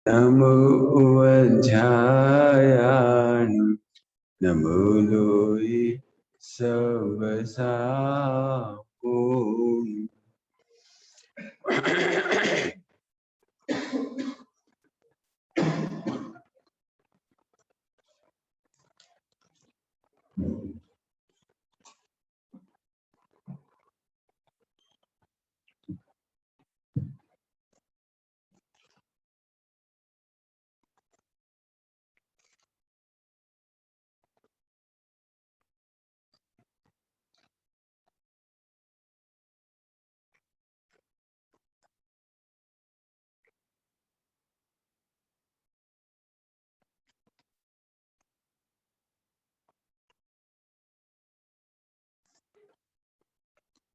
नमो अध्यायान् नमो लोहि सबसापो।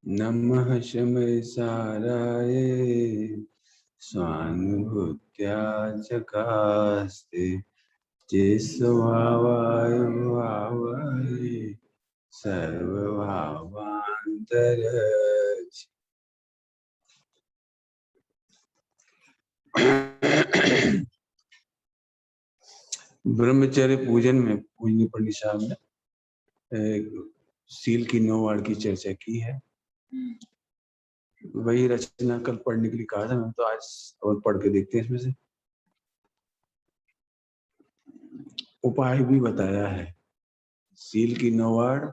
नमः शमसाराय स्वानुभूत्या चकास्ते जे स्वभावाय भावाय सर्वभावान्तरज। ब्रह्मचर्य पूजन में पूजनीय पंडित साहब ने सील की 9 वार की चर्चा की है। वही रचना कल पढ़ने के लिए कहा था, मैं तो आज और पढ़ के देखते हैं। इसमें से उपाय भी बताया है। सील की 9 वार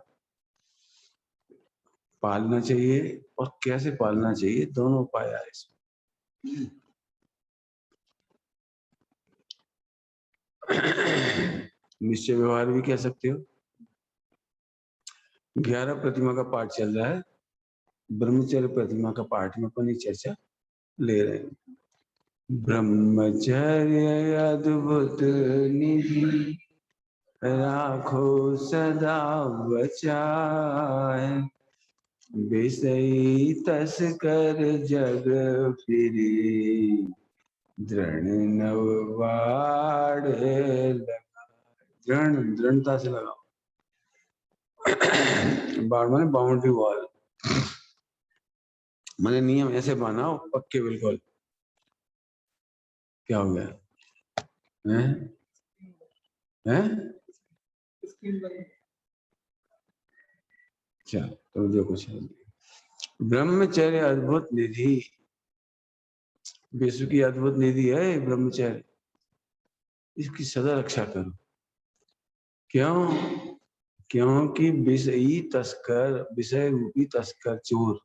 पालना चाहिए और कैसे पालना चाहिए, दोनों उपाय आए इसमें। निश्चय व्यवहार भी कह सकते हो। 11 प्रतिमा का पाठ चल रहा है, ब्रह्मचर्य प्रतिमा का पाठ में अपनी चर्चा ले रहे हैं। ब्रह्मचर्य अद्भुत निधि राखो सदा बचाए, विषयी तस्कर जग फिरे दृढ़ नववाड़ लगा। दृढ़ता से लगाओ। बाड़ माने बाउंड्री वॉल, मैंने नियम ऐसे बनाओ पक्के बिल्कुल। क्या हो गया? हैं? हैं? अच्छा, तो जो कुछ है। ब्रह्मचर्य अद्भुत निधि, विश्व की अद्भुत निधि है ब्रह्मचर्य, इसकी सदा रक्षा करो। क्यों? क्योंकि विषयी तस्कर, विषय रूपी तस्कर, चोर,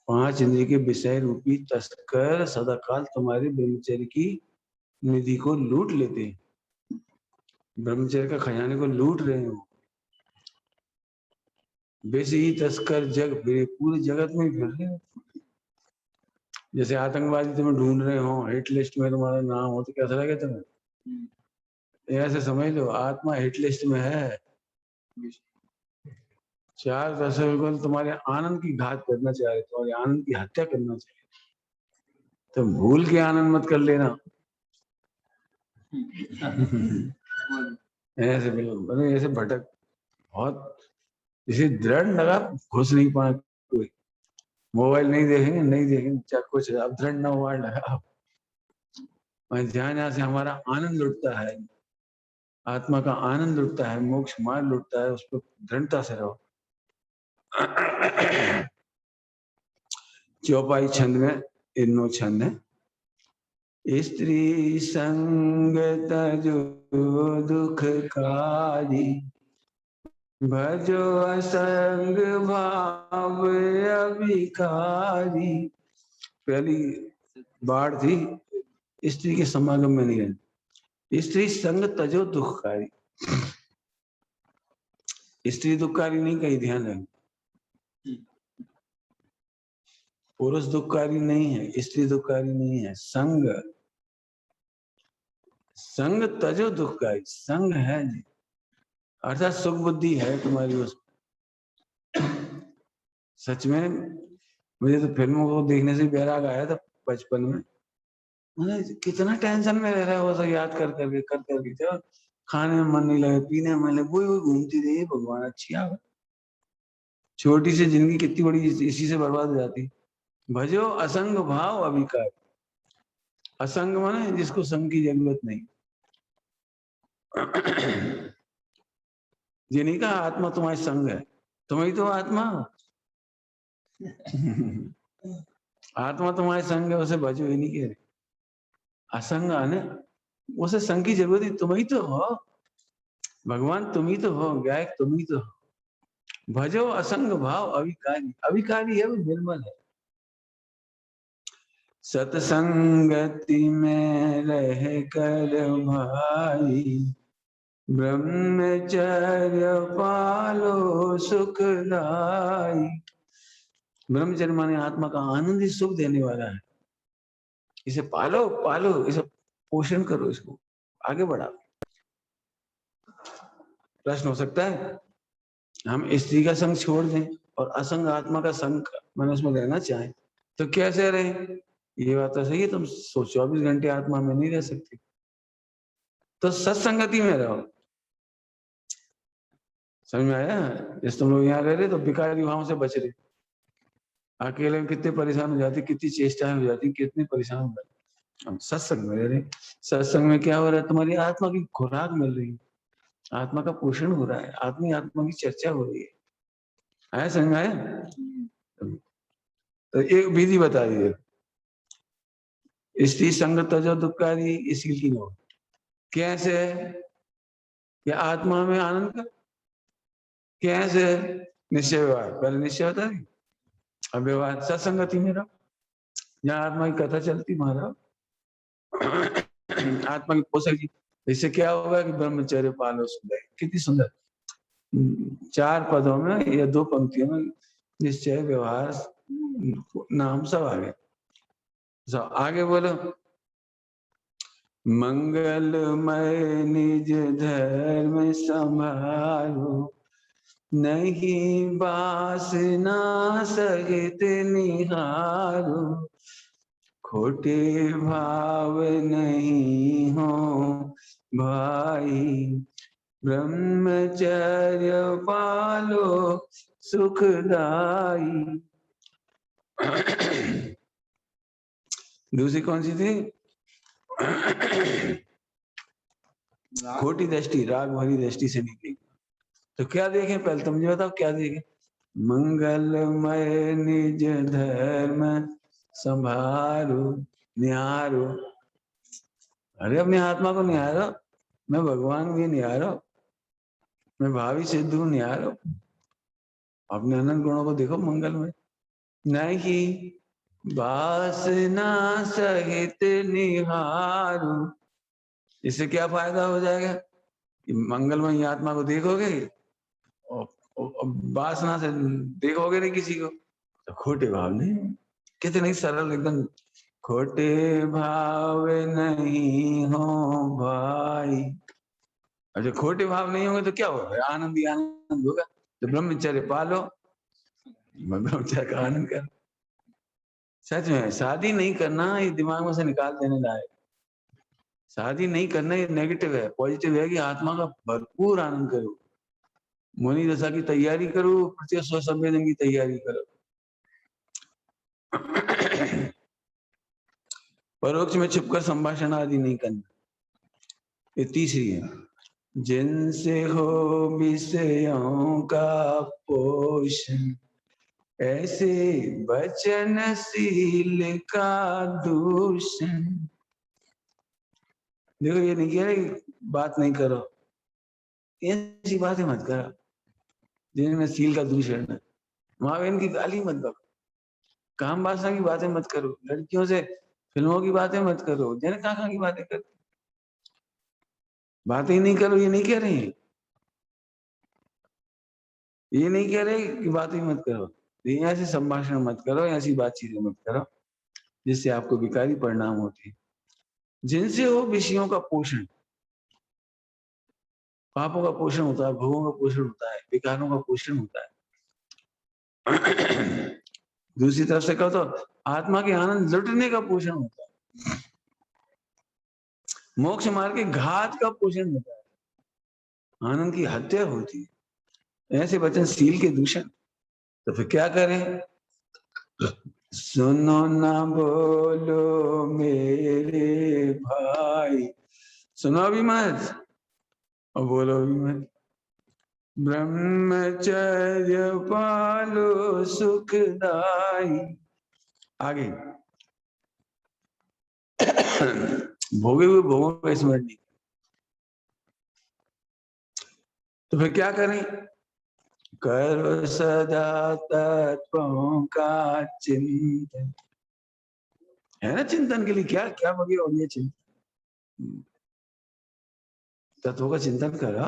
5 इंद्रिय के विषय रूपी तस्कर सदाकाल तुम्हारे ब्रह्मचर्य की निधि को लूट लेते हैं। ब्रह्मचर्य का खजाने को लूट रहे हो। विषयी तस्कर जग फिरे, पूरे जगत में फिर रहे हो। जैसे आतंकवादी तुम्हें ढूंढ रहे हो, हिट लिस्ट में तुम्हारा नाम हो, तो कैसा लगे तुम्हें? ऐसे समझ लो, आत्मा हिट लिस्ट में है। 4 दशरथ तुम्हारे आनंद की घात करना चाह रहे, तुम्हारे आनंद की हत्या करना चाह रहे, तो भूल के आनंद मत कर लेना। ऐसे बिल्कुल ऐसे भटक बहुत, इसे दृढ़ लगा, घुस नहीं पाए कोई। मोबाइल नहीं देखेंगे चाहे कुछ, अब दृढ़ न हुआ लगा। जहाँ से हमारा आनंद लुटता है, आत्मा का आनंद लुटता है, मोक्ष मार्ग लुटता है, उस पर दृढ़ता से रहो। चौपाई छंद में इन्नो छंद है। स्त्री संग तजो दुखकारी, भजो असंग भाव अभिकारी। पहली बाढ़ थी, स्त्री के समागम में नहीं रहती। स्त्री संग तजो दुखकारी, स्त्री दुखकारी नहीं, कहीं ध्यान रखना। पुरुष दुखकारी नहीं है, स्त्री दुखकारी नहीं है। संग, संग तजो दुखकारी, संग है जी, अर्थात सुख बुद्धि है तुम्हारी उस। सच में मुझे तो फिल्मों को देखने से बैराग आया था बचपन में। मैंने कितना टेंशन में रह रहा है वो सब याद कर करके जब खाने में मन नहीं लगे, पीने में मन लगे, वही घूमती रही। भगवान अच्छी आ, छोटी सी जिंदगी कितनी बड़ी इसी से बर्बाद हो जाती। भजो असंग भाव अभिकार, असंग माने जिसको संग की जरूरत नहीं। ये नहीं कहा आत्मा तुम्हारी संग है, तुम्हें तो आत्मा आत्मा तुम्हारे संग है, उसे भजो, ये नहीं कह रहे। असंग आने उसे संग की जरूरत नहीं, तुम ही तो हो भगवान, तुम ही तो हो गायक, तुम ही तो हो। भजो असंग भाव अविकारी, अविकारी है वो निर्मल है। सत्संगति में रह कर भाई, ब्रह्मचर्य पालो सुखदाई। ब्रह्मचर्य माने आत्मा का आनंदी सुख देने वाला है। इसे पालो पालो, इसे पोषण करो, इसको आगे बढ़ाओ। प्रश्न हो सकता है हम स्त्री का संग छोड़ दें और असंग आत्मा का संग मन उसमें रहना चाहें तो कैसे रहे? ये बात तो सही है, तुम 24 घंटे आत्मा में नहीं रह सकते, तो सत्संगति में रहो। समझ में आया? जैसे तुम लोग यहाँ रह रहे तो बिकारी भाव से बच रहे, अकेले में कितने परेशान हो जाते, कितनी चेष्टाएं हो जाती, कितने परेशान हो जाते। हम सत्संग में रह रहे, सत्संग में क्या हो रहा है? तुम्हारी आत्मा की खुराक मिल रही है, आत्मा का पोषण हो रहा है, आत्मा की चर्चा हो रही है। आया समझ आया? तो एक विधि बता दीजिए, स्त्री संग तजो दुखकारी, इसकी की नो कैसे? या आत्मा में आनंद का कैसे? निश्चय व्यवहार, पहले निश्चय बता दी, अब व्यवहार सत्संगति में रहो, जहाँ आत्मा की कथा चलती महाराज, आत्मा की पोषक जी। इससे क्या होगा कि ब्रह्मचर्य पालो सुंदर, कितनी सुंदर 4 पदों में या 2 पंक्तियों में निश्चय व्यवहार नाम सब आ गए। सब आगे बोलो, मंगलमय निज धर्म संभालो, नहीं वासना सहित निहारो, खोटे भाव नहीं हो भाई, ब्रह्मचर्य पालो सुखदाई। दूसरी कौन सी थी? खोटी दृष्टि, राग भरी दृष्टि से निकली। तो क्या देखें? पहले तुम मुझे बताओ क्या देखें? मंगलमय निज धर्म संभारो, निहारो। अरे अपनी आत्मा को निहारो, मैं भगवान भी निहारो, मैं भावी सिद्ध हूं निहारो, अपने अनंत गुणों को देखो मंगलमय। नहीं वासना सहित निहारो, इससे क्या फायदा हो जाएगा? मंगलमय आत्मा को देखोगे और वासना से देखोगे नहीं किसी को, तो खोटे भाव नहीं, कितने सरल एकदम, खोटे भाव नहीं हो भाई। अच्छा खोटे भाव नहीं होंगे तो क्या होगा? आनंद ही आनंद होगा। तो ब्रह्मचर्य पालो, ब्रह्मचर्य का आनंद कर। सच में शादी नहीं करना ये दिमाग में से निकाल देने लायक। शादी नहीं करना ये नेगेटिव है, पॉजिटिव है कि आत्मा का भरपूर आनंद करो, मुनि दशा की तैयारी करो, प्रत्यक्ष स्व संवेदन की तैयारी करो। परोक्ष में छिपकर संभाषण आदि नहीं करना। ये तीसरी है, जिनसे हो विषयों का पोषण, ऐसे वचनशील का दूषण। देखो ये नहीं कह रहे बात नहीं करो, ऐसी बातें मत करो जिनमें शील का दूषण है। माँ बहन की गाली मत दो, काम वासना की बातें मत करो, लड़कियों से फिल्मों की बातें मत करो, जन कहाँ की बातें करते, बातें ही नहीं करो, ये नहीं कह रहे हैं, ये नहीं कह रहे कि बातें मत करो, ऐसे संभाषण मत करो, ऐसी बातचीत मत करो जिससे आपको विकारी परिणाम होते हैं। जिनसे हो विषयों का पोषण, पापों का पोषण होता है, भोगों का पोषण होता है, विकारों का पोषण होता है। दूसरी तरफ से कहो तो आत्मा के आनंद लुटने का पोषण होता है, मोक्ष मार्ग के घात का पोषण होता है, आनंद की हत्या होती है। ऐसे वचन शील के दूषण, तो फिर क्या करें? सुनो ना बोलो मेरे भाई, सुनो भी मत और बोलो भी मत। ब्रह्मचर्य पालो सुखदाई। आगे भोगे हुए भोगों का स्मरण नहीं। तो फिर क्या करें? करो सदा तत्वों का चिंतन। है ना चिंतन के लिए क्या क्या बगी और ये चिंतन, तत्वों का चिंतन करा।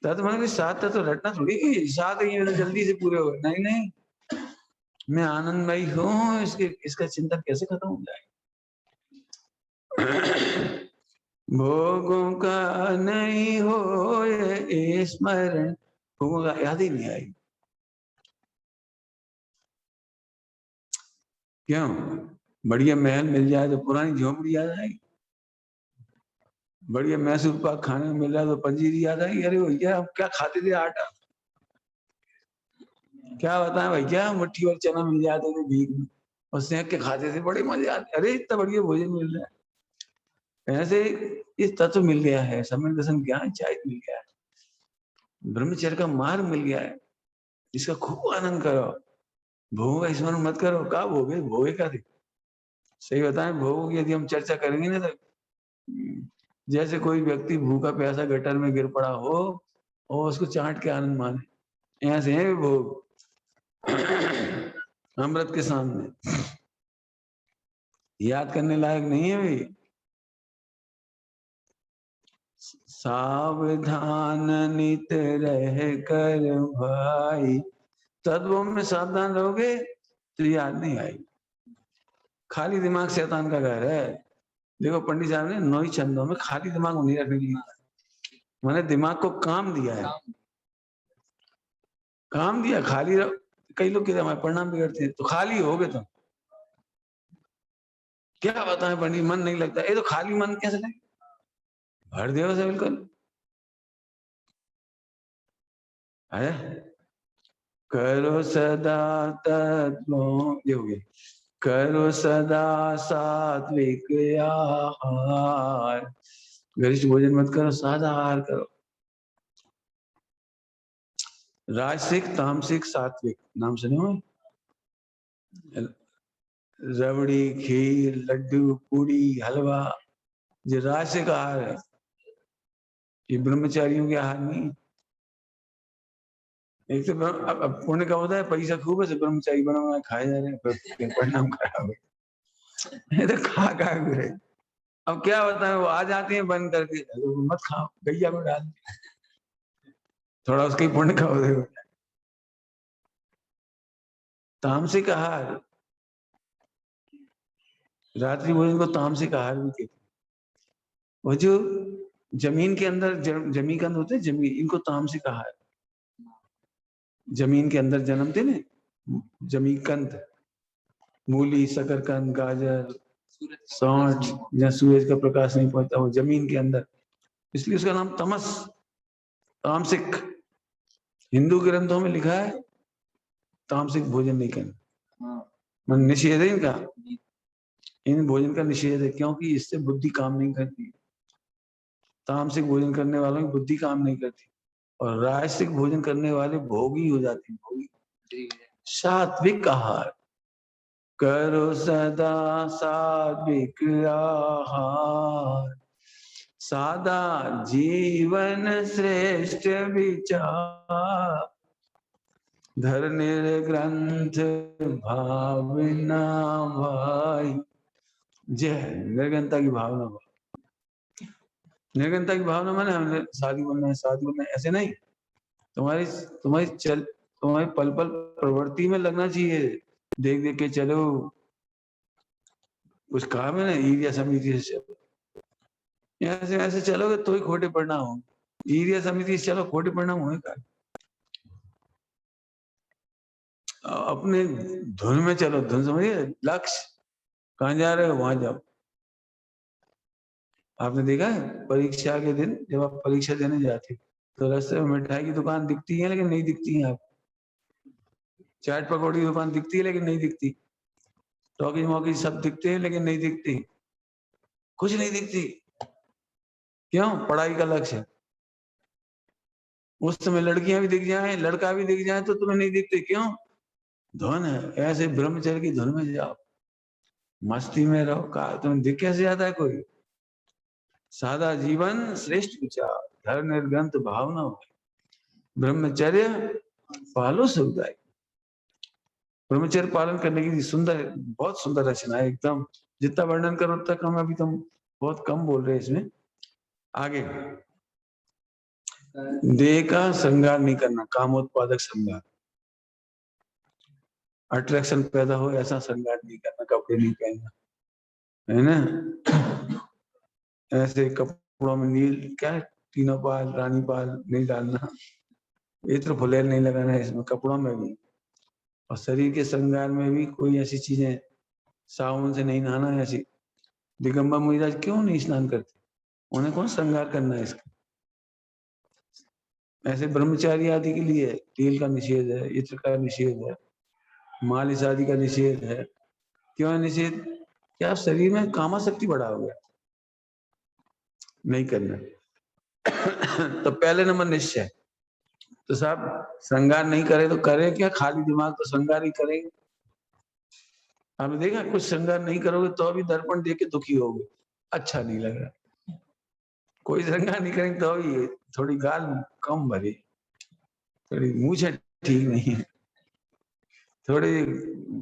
तत्व मैंने सात तत्व रटना थोड़ी कि सात ये जल्दी से पूरे हो, नहीं नहीं, मैं आनंदमयी हूँ, इसका चिंतन कैसे खत्म हो जाए? भोगों का नहीं हो ये स्मरण, भोगों का याद ही नहीं आई। क्यों? बढ़िया महल मिल जाए तो पुरानी झोपड़ी याद आएगी, बढ़िया मैसूर पाक खाने में मिल रहा तो पंजीरी याद आई। अरे भैया हम क्या खाते थे आटा, क्या बताएं भैया, मुट्ठी और चना मिल जाते थे भीख में और सेंक के खाते थे, बड़े मजे आते। अरे इतना बढ़िया भोजन मिल रहा है, ऐसे इस तत्व मिल गया है, समय दर्शन ज्ञान चाहिए मिल गया है, ब्रह्मचर्य का मार्ग मिल गया है, इसका खूब आनंद करो। भोगों का स्मरण मत करो। कहा भोगे, भोगे क्या थे? सही बताएं, भोगों की यदि हम चर्चा करेंगे ना तो जैसे कोई व्यक्ति भूखा प्यासा गटर में गिर पड़ा हो और उसको चाट के आनंद माने, ऐसे हैं भोग अमृत के सामने, याद करने लायक नहीं है भाई। सावधान नित रह कर भाई, तत्वों में सावधान रहोगे तो याद नहीं आई। खाली दिमाग शैतान का घर है। देखो पंडित साहब ने 9 छंदों में खाली दिमाग नहीं रखने के लिए, मैंने दिमाग को काम दिया है, काम दिया। खाली कई लोग कहते हमारे परिणाम बिगड़ते हैं, तो खाली हो गए तो क्या बताएं पंडित, मन नहीं लगता। ये तो खाली मन कैसे लगे? भर देव से बिल्कुल है। करो सदा तत्वों, ये हो गया। करो सदा सात्विक आहार, गरिष्ठ भोजन मत करो, सादा आहार करो। राजसिक, तामसिक, सात्विक नाम सुने हो? रबड़ी, खीर, लड्डू, पूड़ी, हलवा, ये राजसिक आहार है, ये ब्रह्मचारियों के आहार नहीं। एक तो अब पुण्य का होता है, पैसा खूब है, ब्रह्मचारी बना हुआ खाए जा रहे हैं, परिणाम खराब है। तो खा रहे। अब क्या बताएं, वो आ जाते हैं बंद करके, मत खाओ, गैया को डाल, थोड़ा उसके पुण्य का हो। तामसिक आहार, रात्रि भोजन को तामसिक आहार भी कहते हैं। वो जो जमीन के अंदर जमीकंद होते हैं, जमीन, इनको तामसिक आहार, जमीन के अंदर जन्मते ना, जमीकंद, मूली, शकरकंद, गाजर, सौंठ, जहाँ सूरज का प्रकाश नहीं पड़ता, वो जमीन के अंदर, इसलिए उसका नाम तमस, तामसिक। हिंदू ग्रंथों में लिखा है तामसिक भोजन नहीं करना, मन निषेध है इनका, इन भोजन का निषेध है, क्योंकि इससे बुद्धि काम नहीं करती। तामसिक भोजन करने वालों की बुद्धि काम नहीं करती, और राजसिक भोजन करने वाले भोगी हो जाते हैं, भोगी। सात्विक आहार, करो सदा सात्विक आहार, सादा जीवन श्रेष्ठ विचार, धर निर्ग्रंथ भावना भाई। जय निर्गंता की भावना भाई, निर्गंता की भावना माने हमने शादी बनना है, शादी बनना है, ऐसे नहीं। तुम्हारी तुम्हारी पल पल प्रवृत्ति में लगना चाहिए, देख देख के चलो। कुछ काम है ना, ईर्ष्या समिति से चलो, ऐसे ऐसे चलोगे तो ही खोटे परिणाम हो। ईर्ष्या समिति से चलो, खोटे परिणाम होगा। अपने धुन में चलो, धुन समझिए, लक्ष्य कहाँ जा रहे हो वहां जाओ। आपने देखा है परीक्षा के दिन जब आप परीक्षा देने जाते तो रास्ते में मिठाई की दुकान दिखती है लेकिन नहीं दिखती है, आप चाट पकौड़ी की दुकान दिखती है लेकिन नहीं दिखती, टॉकीज मॉकीज सब दिखते हैं लेकिन नहीं दिखती, कुछ नहीं दिखती। क्यों? पढ़ाई का लक्ष्य है। उस समय लड़कियां भी दिख जाए, लड़का भी दिख जाए तो तुम्हें नहीं दिखते, क्यों? धुन है। ऐसे ब्रह्मचर्य की धुन में जाओ, मस्ती में रहो। का तुम्हें दिख कैसे जाता है कोई? सादा जीवन श्रेष्ठ विचार, धर निर्गंत भावना हो, ब्रह्मचर्य पालो सुखदायी। ब्रह्मचर्य पालन करने की सुंदर, बहुत सुंदर रचना है एकदम। जितना वर्णन करो उतना कम, अभी तुम बहुत कम बोल रहे हैं इसमें। आगे, देह का श्रृंगार नहीं करना, कामोत्पादक श्रृंगार, अट्रैक्शन पैदा हो ऐसा श्रृंगार नहीं करना, कपड़े नहीं पहनना, है ना? ऐसे कपड़ों में नील क्या, तीनों पाल रानी पाल नहीं डालना, इत्र फुलेल नहीं लगाना है इसमें, कपड़ों में भी। और शरीर के श्रृंगार में भी कोई ऐसी चीजें, साबुन से नहीं नहाना, ऐसी दिगंबर मुनिराज क्यों नहीं स्नान करते? उन्हें कौन श्रृंगार करना है इसका? ऐसे ब्रह्मचारी आदि के लिए तेल का निषेध है, इत्र का निषेध है, मालिश आदि का निषेध है। क्यों है निषेध? क्या शरीर में कामाशक्ति बढ़ा हो गया, नहीं करना। तो पहले नंबर निश्चय। तो साहब श्रृंगार नहीं करे तो करे क्या? खाली दिमाग तो श्रृंगार ही करेंगे। आपने देखा कुछ श्रृंगार नहीं करोगे तो भी दर्पण देख के दुखी होगे, अच्छा नहीं लग रहा। कोई श्रृंगार नहीं करेंगे तो भी थोड़ी गाल कम भरी, थोड़ी मूछें ठीक नहीं है, थोड़ी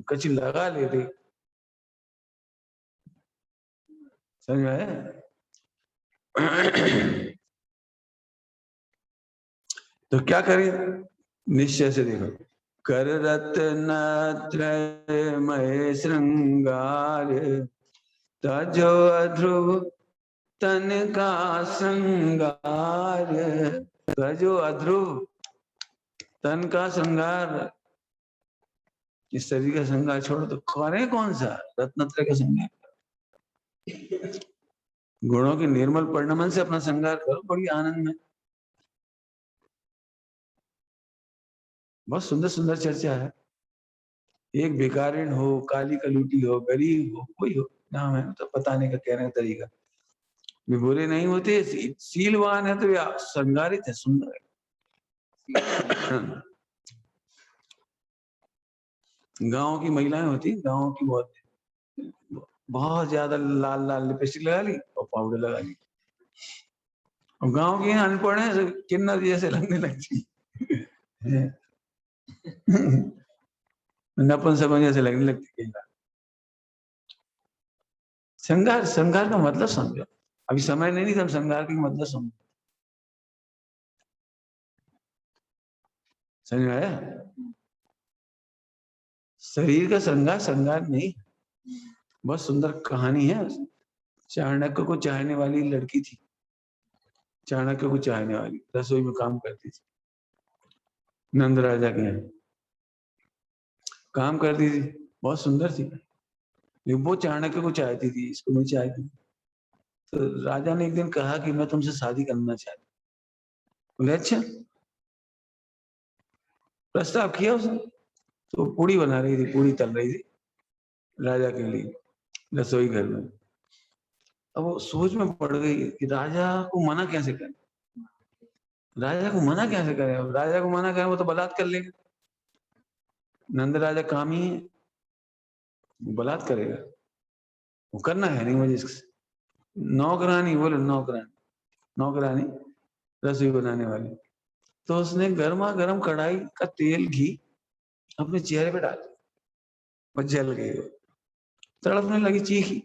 कच्ची लगा लेते, समझ में आया? तो क्या करें? निश्चय से देखो, कर रत्न त्रयमय श्रृंगार, तजो अध्रुव तन का श्रृंगार, तजो अध्रुव तन का श्रृंगार। इस शरीर का श्रृंगार छोड़ो तो करें कौन सा? रत्नत्रय का श्रृंगार। गुणों के निर्मल परिणमन से अपना श्रृंगार करो बड़ी आनंद में। बहुत सुंदर सुंदर चर्चा है। एक भिखारिन हो, काली कलूटी हो, गरीब हो, कोई हो, नाम है तो बताने का, कहने का तरीका। वे बुरे नहीं होते, सीलवान है तो वे श्रृंगारित है, सुंदर है। गांव की महिलाएं होती, गांव की बहुत बहुत ज्यादा लाल लाल लिपस्टिक लगा ली और पाउडर लगा ली, और गांव की अनपढ़ है, किन्नर जैसे लगने लगती। नपुंसक जैसे लगने लगती। श्रृंगार, श्रृंगार का मतलब समझो, अभी समय नहीं था श्रृंगार का मतलब समझो, समझ में आया? शरीर का श्रृंगार श्रृंगार नहीं, बहुत सुंदर कहानी है। चाणक्य को चाहने वाली लड़की थी, चाणक्य को चाहने वाली, रसोई में काम करती थी, नंद राजा के यहाँ काम करती थी, बहुत सुंदर थी, लेकिन वो चाणक्य को चाहती थी, इसको नहीं चाहती। तो राजा ने एक दिन कहा कि मैं तुमसे शादी करना चाहती हूँ। बोले अच्छा। प्रस्ताव किया उसने, तो पूड़ी बना रही थी, पूड़ी तल रही थी राजा के लिए रसोई घर में। अब वो सोच में पड़ गई कि राजा को मना कैसे करें, राजा को मना कैसे करें? अब राजा को मना करें वो तो बलात् कर लेगा, नंद राजा कामी है, वो बलात् करेगा, वो करना है नहीं मुझे इससे। नौकरानी, बोले नौकरानी, नौकरानी रसोई बनाने वाली। तो उसने गर्मा गर्म कढ़ाई का तेल घी अपने चेहरे पे डाल दिया और जल गई, तड़पने लगी, चीखी।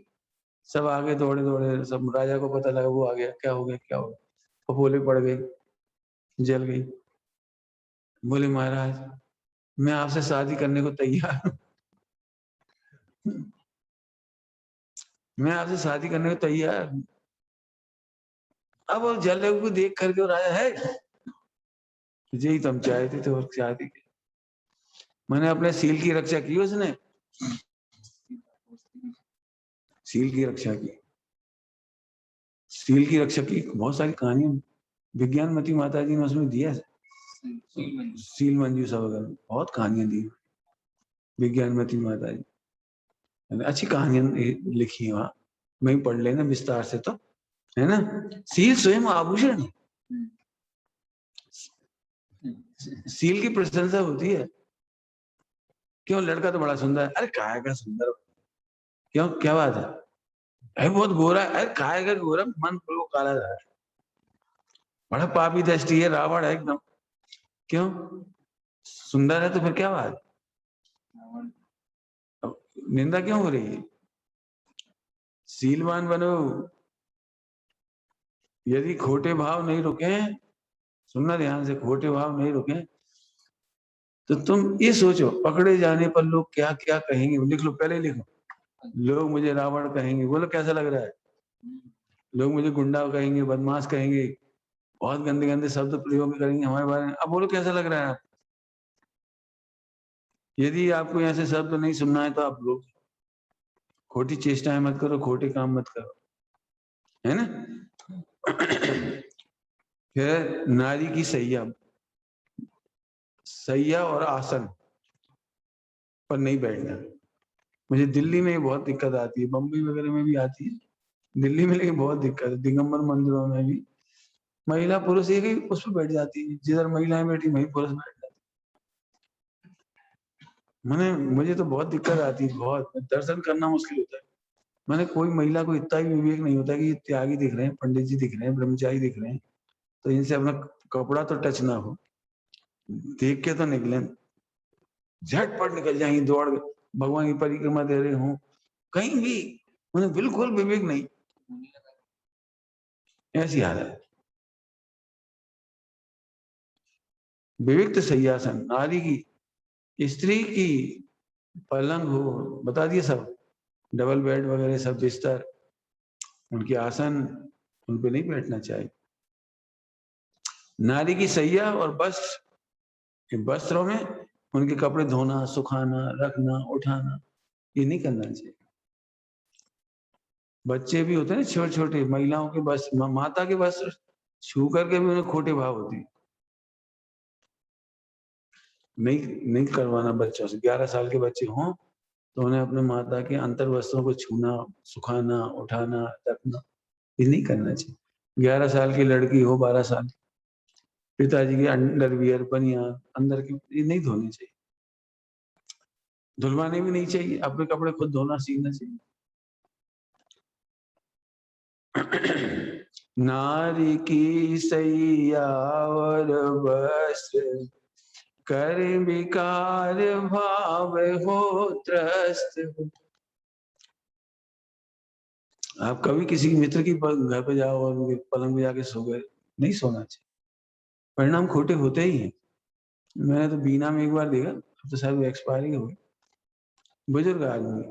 सब आगे दौड़े दौड़े, सब राजा को पता लगा, वो आ गया, क्या हो गया क्या हो गया? फफोले पड़ गई, जल गई। बोले महाराज मैं आपसे शादी करने को तैयार हूं, मैं आपसे शादी करने को तैयार हूं। अब वो जले को देख करके राजा है, यही तो हम चाहते थे, और शादी की। मैंने अपने सील की रक्षा की, उसने सील की रक्षा की, सील की रक्षा की। बहुत सारी कहानियां विज्ञानमती माता जी ने उसमें दिया है, सील मंजूषा वगैरह बहुत कहानियां दी विज्ञानमती माता जी। अच्छी कहानियां लिखी है वहां, वहीं पढ़ लेना विस्तार से, तो है ना। सील स्वयं आभूषण है, सील की प्रशंसा होती है। क्यों, लड़का तो बड़ा सुंदर है, अरे काय का सुंदर, क्यों क्या बात है, अरे बहुत गोरा है, अरे काय का गोरा, मन बिल्कुल काला है, बड़ा पापी दृष्टि है, रावण है एकदम, क्यों सुंदर है तो फिर क्या बात, निंदा क्यों हो रही है। सीलवान बनो, यदि खोटे भाव नहीं रुके, सुनना ध्यान से, खोटे भाव नहीं रुके तो तुम ये सोचो, पकड़े जाने पर लोग क्या क्या कहेंगे, लिख लो, पहले लिखो, लोग मुझे रावण कहेंगे, बोलो कैसा लग रहा है, लोग मुझे गुंडा कहेंगे, बदमाश कहेंगे, बहुत गंदे गंदे शब्द प्रयोग करेंगे हमारे बारे में, अब बोलो कैसा लग रहा है। यदि आपको यहाँ से शब्द नहीं सुनना है तो आप लोग खोटी चेष्टाएं मत करो, खोटे काम मत करो, है ना। फिर नारी की सैया, सैया और आसन पर नहीं बैठना। मुझे दिल्ली में बहुत दिक्कत आती है, बम्बई वगैरह में भी आती है, दिल्ली में लेकिन बहुत दिक्कत है, दिगंबर मंदिरों में भी महिला पुरुष एक ही उस पर बैठ जाती है, जिधर महिलाएं बैठी वहीं पुरुष बैठ जाती है। मैंने, मुझे तो बहुत दिक्कत आती है, बहुत, दर्शन करना मुश्किल होता है। मैंने कोई महिला को इतना भी विवेक नहीं होता कि ये त्यागी दिख रहे हैं, पंडित जी दिख रहे हैं, ब्रह्मचारी दिख रहे हैं, तो इनसे अपना कपड़ा तो टच ना हो, देख के तो निकले, झटपट निकल जाएंगे दौड़, भगवान की परिक्रमा दे रहे हो कहीं भी, उन्हें बिल्कुल विवेक नहीं, ऐसी हालत। विविक्त सैयासन, नारी की, स्त्री की पलंग हो, बता दिए सब, डबल बेड वगैरह सब बिस्तर, उनके आसन, उन पे नहीं बैठना चाहिए। नारी की सैया और वस्त्र, वस्त्रों में उनके कपड़े धोना, सुखाना, रखना, उठाना, ये नहीं करना चाहिए। बच्चे भी होते हैं ना छोटे छोटे, महिलाओं के वस्त्र, माता के वस्त्र छू करके भी उन्हें खोटे भाव होती है, नहीं नहीं करवाना बच्चों से। 11 साल के बच्चे हों तो उन्हें अपने माता के अंतर वस्त्रों को छूना, सुखाना, उठाना, रखना, ये नहीं करना चाहिए। 11 साल की लड़की हो, 12 साल, पिताजी के अंडरवियर, बनियान, अंदर के, ये नहीं धोने चाहिए, धुलवाने भी नहीं चाहिए, अपने कपड़े खुद धोना सीखना चाहिए। नारी की सैया और वस्त्र, कर विकार भाव हो त्रस्त। आप कभी किसी मित्र की घर पे जाओ और उनके पलंग पे जाके सो गए, नहीं सोना चाहिए, परिणाम खोटे होते ही हैं। मैंने तो बीना में एक बार देखा, अब तो शायद एक्सपायरी हो गई, बुजुर्ग आदमी,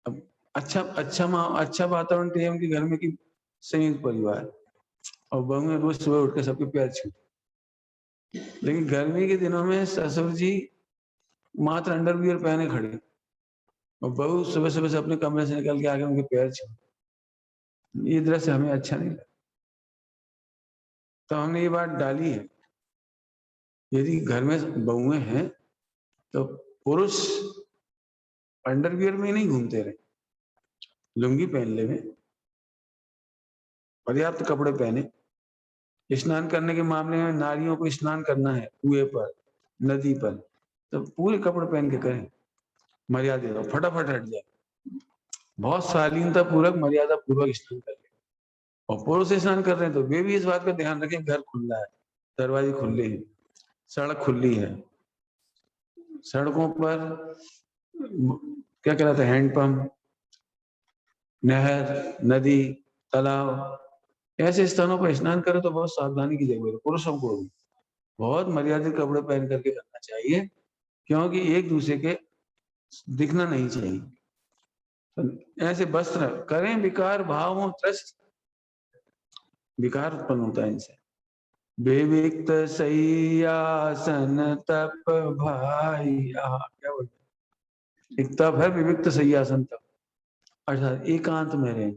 अब अच्छा अच्छा अच्छा वातावरण थे उनके घर में कि संयुक्त परिवार, और बहू में रोज सुबह उठ के सबके पैर छू, लेकिन गर्मी के दिनों में ससुर जी मात्र अंडरवियर पहने खड़े, और बहू सुबह सुबह से अपने कमरे से निकल के आके उनके पैर छू, ये दृश्य हमें अच्छा नहीं लगा। तो हमने ये बात डाली है, यदि घर में बहुएं हैं तो पुरुष अंडरवियर में नहीं घूमते रहे, लुंगी पहन ले, पर्याप्त कपड़े पहने। स्नान करने के मामले में नारियों को स्नान करना है कुएं पर, नदी पर, तो पूरे कपड़े पहन के करें, मर्यादा दो, फटाफट हट जाए, बहुत शालीनता पूर्वक, मर्यादा पूर्वक स्नान कर ले। और पुरुष स्नान कर रहे हैं तो वे भी इस बात का ध्यान रखें, घर खुला है, दरवाजे खुले हैं, सड़क खुली है, सड़कों पर क्या कहलाता है, हैंडपंप, नहर, नदी, तालाब, ऐसे स्थानों पर स्नान करें तो बहुत सावधानी की जरूरत है, पुरुषों को भी बहुत मर्यादित कपड़े पहन करके करना चाहिए, क्योंकि एक दूसरे के दिखना नहीं चाहिए। तो ऐसे वस्त्र करें विकार भावों त्रस्त, विकार उत्पन्न होता है इनसे। विविक्त सैयासन तप भाई, क्या बोलते, एक तप है विविक्त सैयासन तप, अर्थात एकांत में रहे,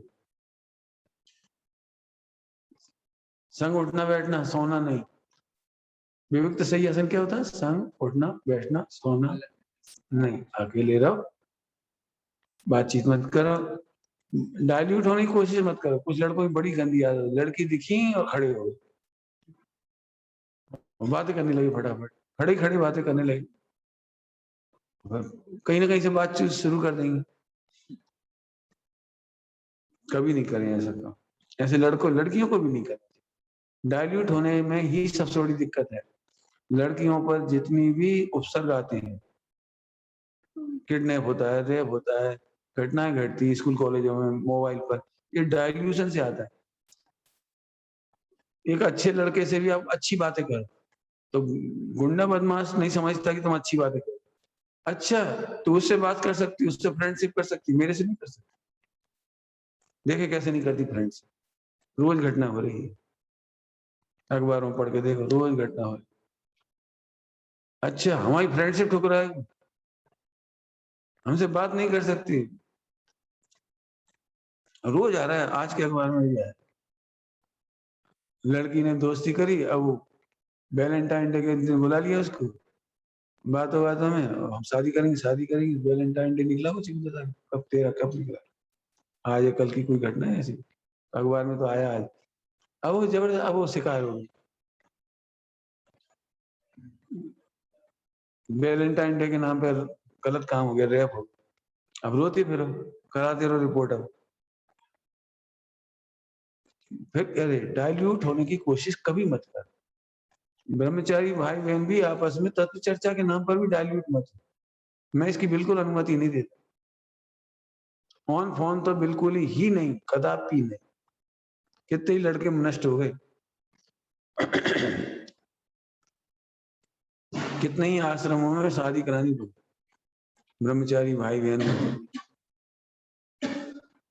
संग उठना बैठना सोना नहीं। विविक्त सैयासन क्या होता है, संग उठना बैठना सोना नहीं, अकेले रहो, बातचीत मत करो, डाइल्यूट होने की कोशिश मत करो। कुछ लड़कों की बड़ी गंदी आदत, लड़की दिखी और खड़े हो गए और बातें करने लगे फटाफट, खड़ी खड़ी बातें करने लगे, कहीं ना कहीं से बातचीत शुरू कर देंगे। कभी नहीं करें ऐसा काम, ऐसे लड़कों लड़कियों को भी नहीं करें। डाइल्यूट होने में ही सबसे बड़ी दिक्कत है। लड़कियों पर जितनी भी उपसर्ग आते हैं, किडनैप होता है, रेप होता है, घटनाएं घटती है स्कूल कॉलेजों में, मोबाइल पर, ये डाइल्यूशन से आता है। एक अच्छे लड़के से भी आप अच्छी बातें करो तो गुंडा बदमाश नहीं समझता कि तुम अच्छी बातें करो। अच्छा, तो उससे बात कर सकती, उससे फ्रेंडशिप कर सकती, मेरे से नहीं कर सकती। देखे कैसे नहीं करती फ्रेंडशिप, रोज घटना हो रही है, अखबारों में पढ़ के देखो, रोज घटना हो रही है। अच्छा, हमारी फ्रेंडशिप ठुकराएगी, हमसे बात नहीं कर सकती, रोज आ रहा है, आज के अखबार में भी आया, लड़की ने दोस्ती करी, अब वो वैलेंटाइन डे के दिन बुला लिया उसको, बातों बातों में हम शादी करेंगे, वैलेंटाइन डे निकला कुछ नहीं पता कब, तेरा कब निकला, आज या कल की कोई घटना है ऐसी, अखबार में तो आया आज। अब वो जबरदस्त, अब वो शिकार हो गई, वैलेंटाइन डे के नाम पर गलत काम हो गया, रेप हो गया, अब रोती फिरो, कराते रहो रिपोर्ट। अब फिर अरे डाइल्यूट होने की कोशिश कभी मत कर। ब्रह्मचारी भाई बहन भी आपस में तत्व चर्चा के नाम पर भी डाइल्यूट मत हो। मैं इसकी बिल्कुल अनुमति नहीं देता। ऑन फोन तो बिल्कुल ही नहीं, कदापि नहीं। कितने ही लड़के नष्ट हो गए कितने ही आश्रमों में शादी करानी पड़ी ब्रह्मचारी भाई बहन।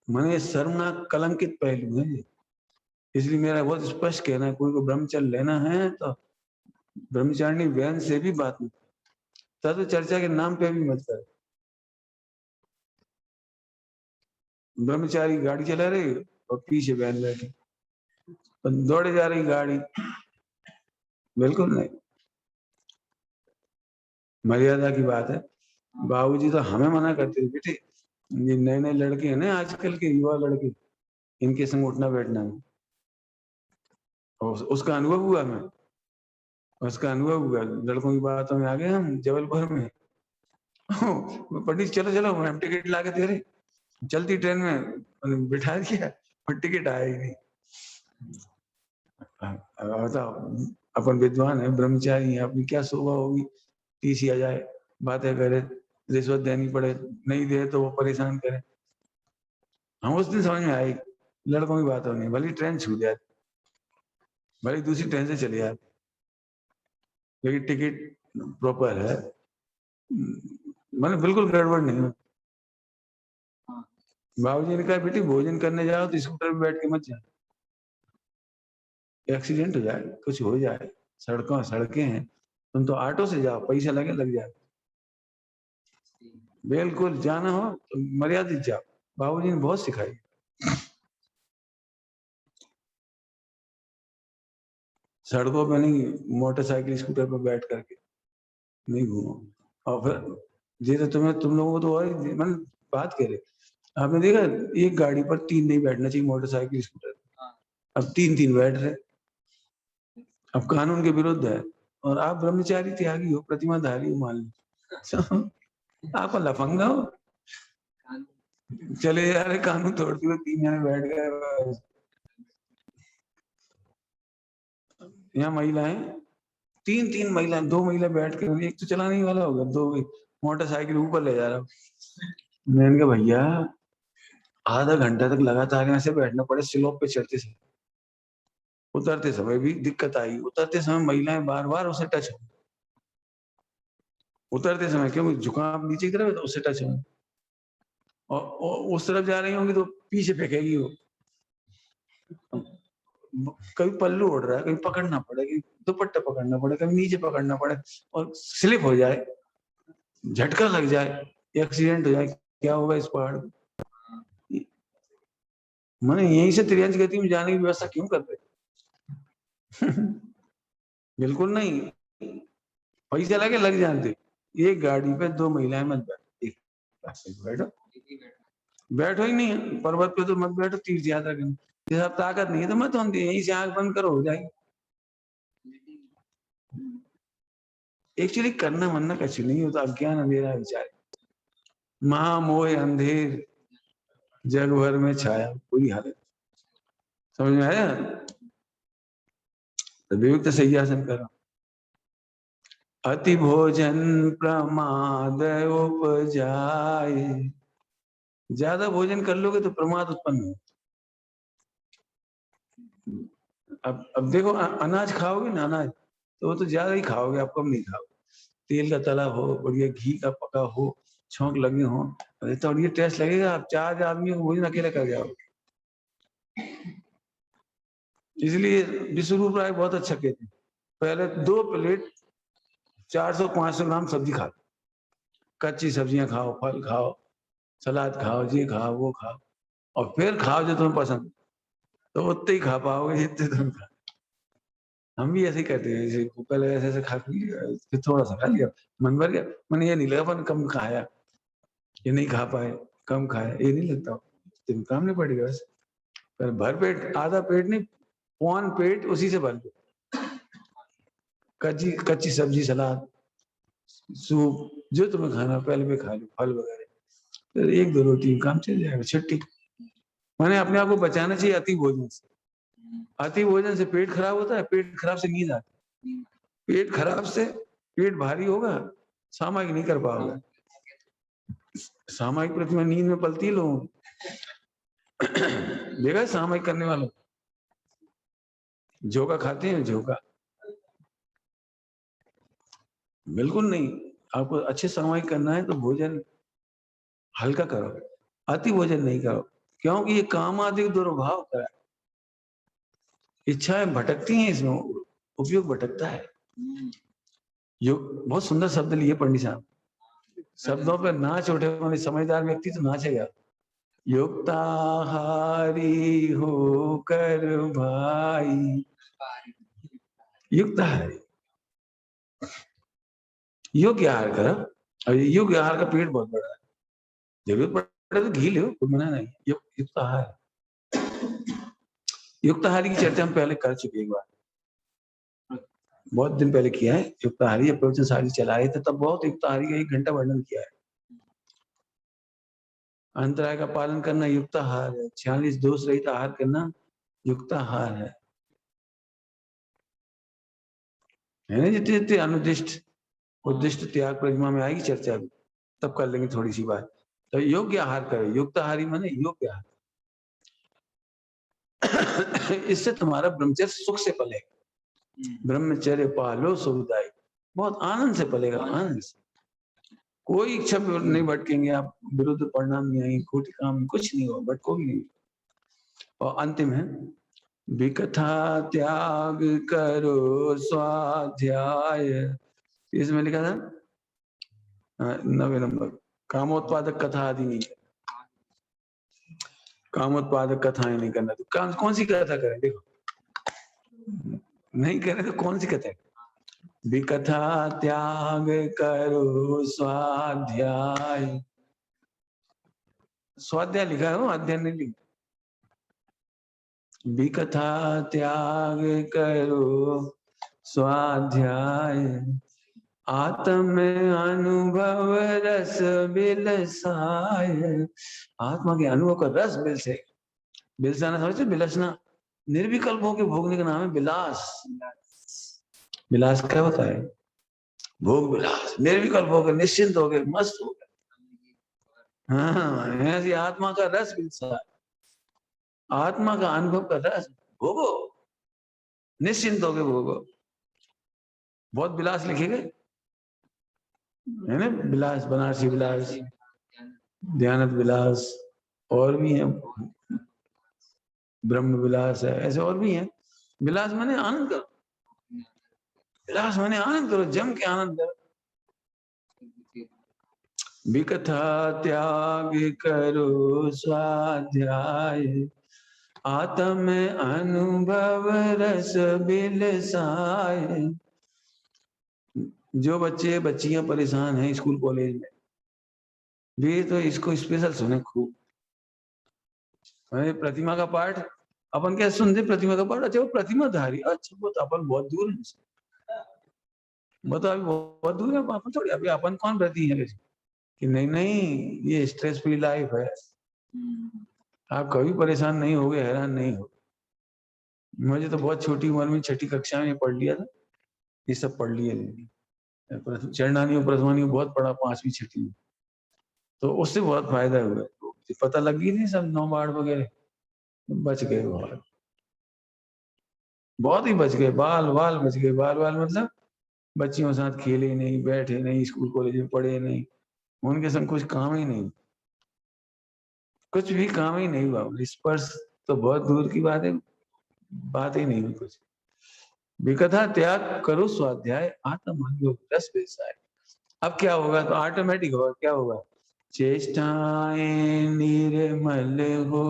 मैंने शर्मनाक कलंकित पहलू है ये। इसलिए मेरा बहुत स्पष्ट कहना है, कोई को ब्रह्मचर्य लेना है तो ब्रह्मचारिणी बहन से भी बात मत, तत्व चर्चा के नाम पे भी मत कर। ब्रह्मचारी गाड़ी चला रही और पीछे बहन बैठी, दौड़े जा रही गाड़ी, बिल्कुल नहीं, मर्यादा की बात है। बाबूजी तो हमें मना करते थे, बेटे ये नए नए लड़के हैं ना आजकल के युवा लड़के, इनके संग उठना बैठना है। और उसका अनुभव हुआ, मैं उसका अनुभव हुआ, लड़कों की बातों में आ गए हम जबलपुर में पंडित चलो चलो, हम टिकट ला के दे रहे, चलती ट्रेन में बिठा दिया और टिकट आया ही नहीं। बताओ, अपन विद्वान है, ब्रह्मचारी है, अपनी क्या शोभा होगी, टीसी आ जाए, बातें करे, रिश्वत देनी पड़े, नहीं दे तो वो परेशान करे। हम उस दिन समझ में आई, लड़कों की बात होनी, भले ट्रेन छूट जाए, भले दूसरी ट्रेन से चले जाए, लेकिन टिकट प्रॉपर है, मैंने बिल्कुल गड़बड़ नहीं है। बाबूजी ने कहा बेटी भोजन करने जाओ तो स्कूटर पे बैठ के मत जाओ, एक्सीडेंट हो जाए, कुछ हो जाए, सड़कें हैं, तुम तो ऑटो से जाओ, पैसा लगे लग जाए, बिल्कुल जाना हो तो मर्यादित जाओ। बाबूजी ने बहुत सिखाई। सड़कों पे नहीं, मोटरसाइकिल स्कूटर पर बैठ करके नहीं घूमो। और फिर जैसे तुम लोगों को तो और मैंने बात करे, आपने देखा एक गाड़ी पर 3 नहीं बैठना चाहिए, मोटरसाइकिल स्कूटर, अब 3 बैठ रहे, अब कानून के विरुद्ध है। और आप ब्रह्मचारी त्यागी हो, प्रतिमाधारी हो, मान लो आप लफंगा हो, चले जा रहे कानून तोड़ते हुए, 3 जने बैठ गए। यहाँ महिलाएं, 3 महिलाएं, 2 महिला बैठ कर, एक तो चलाने वाला होगा, 2 मोटरसाइकिल ऊपर ले जा रहा हूँ। मैंने कहा भैया आधा घंटा तक लगातार ऐसे बैठना पड़े स्लोप पे चढ़ते समय, उतरते समय भी दिक्कत आई, उतरते समय महिलाएं बार बार उसे टच हो, उतरते समय क्योंकि झुकाव नीचे की तरफ है तो उससे टच हो, और उस तरफ जा रही होंगी तो पीछे फेंकेगी वो, कभी पल्लू उड़ रहा है, कभी पकड़ना पड़े, कभी दुपट्टा पकड़ना पड़े, कभी नीचे पकड़ना पड़े, और स्लिप हो जाए, झटका लग जाए, एक्सीडेंट हो जाए, क्या होगा इस पहाड़ में। मैंने यहीं से त्रियंज गति में जाने की व्यवस्था क्यों कर रहे बिल्कुल नहीं, पैसे लगे लग जाते, एक गाड़ी पे 2 महिलाएं मत बैठो, एक बैठो, बैठो ही नहीं, पर्वत पे तो मत बैठो, तीर्थ यात्रा करने। जैसे आप ताकत नहीं है तो मत होती, यहीं से आंख बंद करो, हो जाएगी। एक्चुअली करना मनना कुछ नहीं होता, अज्ञान अंधेरा विचार, महामोह अंधेर जग भर में छाया, पूरी हालत समझ में आया। तो वियुक्त सैयासन करो। अति भोजन प्रमाद उपजाए, ज्यादा भोजन कर लोगे तो प्रमाद उत्पन्न हो। अब देखो, अनाज खाओगे ना, अनाज तो वो तो ज्यादा ही खाओगे, आप कम नहीं खाओगे। तेल का तला हो, बढ़िया घी का पका हो, छौंक लगे हो, तो ये टेस्ट लगेगा। आप 4 आदमियों को भोजन अकेले कर जाओगे। इसलिए विश्वरूप राय बहुत अच्छा कहते हैं, पहले 2 प्लेट 400-500 ग्राम सब्जी खा, कच्ची सब्जियां खाओ, फल खाओ, सलाद खाओ, ये खाओ वो खाओ, और फिर खाओ जो तुम्हें पसंद, तो उतने ही खा पाओगे जितने तुम खा। हम भी ऐसे ही करते हैं, जैसे पहले ऐसे ऐसे खा लिया, फिर थोड़ा सा खा लिया, मन भर गया, मन ये नहीं लगा अपन कम खाया, ये नहीं खा पाए, कम खाया, ये नहीं लगता, दिन काम नहीं पड़ेगा बस। पर भर पेट, आधा पेट नहीं, पौन पेट उसी से भर, कच्ची कच्ची सब्जी, सलाद, सूप, जो तुम्हें खाना पहले में खा लो, फल वगैरह, फिर 1-2 रोटी काम चल जाएगा, छुट्टी। मैंने अपने आप को बचाना चाहिए अति भोजन से। अति भोजन से पेट खराब होता है, पेट खराब से नींद आती है, पेट खराब से पेट भारी होगा, सामायिक नहीं कर पाओगे। सामायिक प्रतिमा नींद में पलती है लोगों देखा है सामायिक करने वालों, झोंका खाते हैं, झोंका बिल्कुल नहीं। आपको अच्छे सामायिक करना है तो भोजन हल्का करो, अति भोजन नहीं करो, क्योंकि ये काम आदि दुर्भाव का है, इच्छाएं भटकती हैं, इसमें उपयोग भटकता है। बहुत सुंदर शब्द लिए पंडित साहब, शब्दों पे नाच उठे होने, समझदार व्यक्ति तो नाचेगा। युक्ताहारी होकर भाई, युक्ताहारी, योग्य आहार करो। और योग्य आहार का पेट बहुत बड़ा है, जरूरत पड़े तो घी लो, कोई मना नहीं। युक्त आहार, युक्त आहार की चर्चा हम पहले कर चुके एक बार, बहुत दिन पहले किया है। युक्त आहारी प्रवचन सारी चला रहे थे, तब बहुत युक्त आहारी का 1 घंटा वर्णन किया है। अंतराय का पालन करना युक्त आहार है, 46 दोष रहित आहार करना युक्त आहार है ना। जितने जितने अनुदिष्ट उद्दिष्ट त्याग परिमा में आएगी चर्चा, भी तब कर लेंगे थोड़ी सी बात। तो योग्य आहार करो, युक्त आहारी माने योग्य आहार। इससे तुम्हारा ब्रह्मचर्य सुख से पलेगा, ब्रह्मचर्य पालो सुखदायी, बहुत आनंद से पलेगा, आनंद से, कोई इच्छा नहीं भटकेंगे आप, विरुद्ध परिणाम नहीं आएंगे, खोटी काम कुछ नहीं हो, भटको भी नहीं। और अंतिम है, विकथा त्याग करो स्वाध्याय, इसमें लिखा था 9वें नंबर, कामोत्पादक कथा आदि नहीं, कामोत्पादक कथाएं नहीं करना। तो कौन सी कथा करें, देखो नहीं करें तो कौन सी कथा है? विकथा त्याग करो स्वाध्याय, स्वाध्याय लिखा है, अध्ययन नहीं लिखा। विकथा त्याग करो स्वाध्याय, आत्म अनुभव रस बिलसाय, आत्मा के अनुभव का रस बिलसे, बिलसाना समझते, बिलसना, निर्विकल्प होकर भोगने का नाम है विलास। विलास क्या होता है? भोग विलास, निर्विकल्प होकर, निश्चिंत होकर, मस्त होकर, हाँ ऐसी आत्मा का रस बिलसा, आत्मा का अनुभव का रस भोगो, निश्चिंत होकर भोगो। बहुत विलास लिखे गए है ना, विलास, बनारसी विलास, ध्यानत विलास, और भी है, ब्रह्म विलास है, ऐसे और भी है। विलास माने आनंद करो, विलास माने आनंद करो, जम के आनंद करो। विकथा त्याग करो स्वाध्याय, आत्म अनुभव रस बिलसाय। जो बच्चे बच्चियां परेशान हैं स्कूल कॉलेज में, वे तो इसको स्पेशल सुने खूब, प्रतिमा का पाठ अपन क्या सुनते, प्रतिमा का पाठ, अच्छा वो प्रतिमा धारी, अच्छा वो तो अपन बहुत दूर है, वो तो अभी बहुत दूर है, अपन थोड़ी, अभी अपन कौन व्रती है कि नहीं नहीं ये स्ट्रेस फ्री लाइफ है, आप कभी परेशान नहीं होगे, हैरान नहीं हो। मुझे तो बहुत छोटी उम्र में 6ठी कक्षा में पढ़ लिया था, ये सब पढ़ लिया, चरणानी प्रथमानी बहुत पढ़ा 5वीं 6ठी में, तो उससे बहुत फायदा हुआ, तो पता लग गई नहीं सब 9 बाढ़ वगैरह, बच गए बहुत ही बच गए, बाल बाल बच गए, बाल बाल मतलब बच्चियों के साथ खेले नहीं, बैठे नहीं, स्कूल कॉलेज में पढ़े नहीं, उनके संग कुछ काम ही नहीं, कुछ भी काम ही नहीं हुआ, स्पर्श तो बहुत दूर की बात है, बात ही नहीं हुई कुछ। विकथा त्याग करो स्वाध्याय, आत्म योग रस व्यवसाय। अब क्या होगा, तो ऑटोमेटिक होगा, क्या होगा, चेष्टाएं निर्मल हो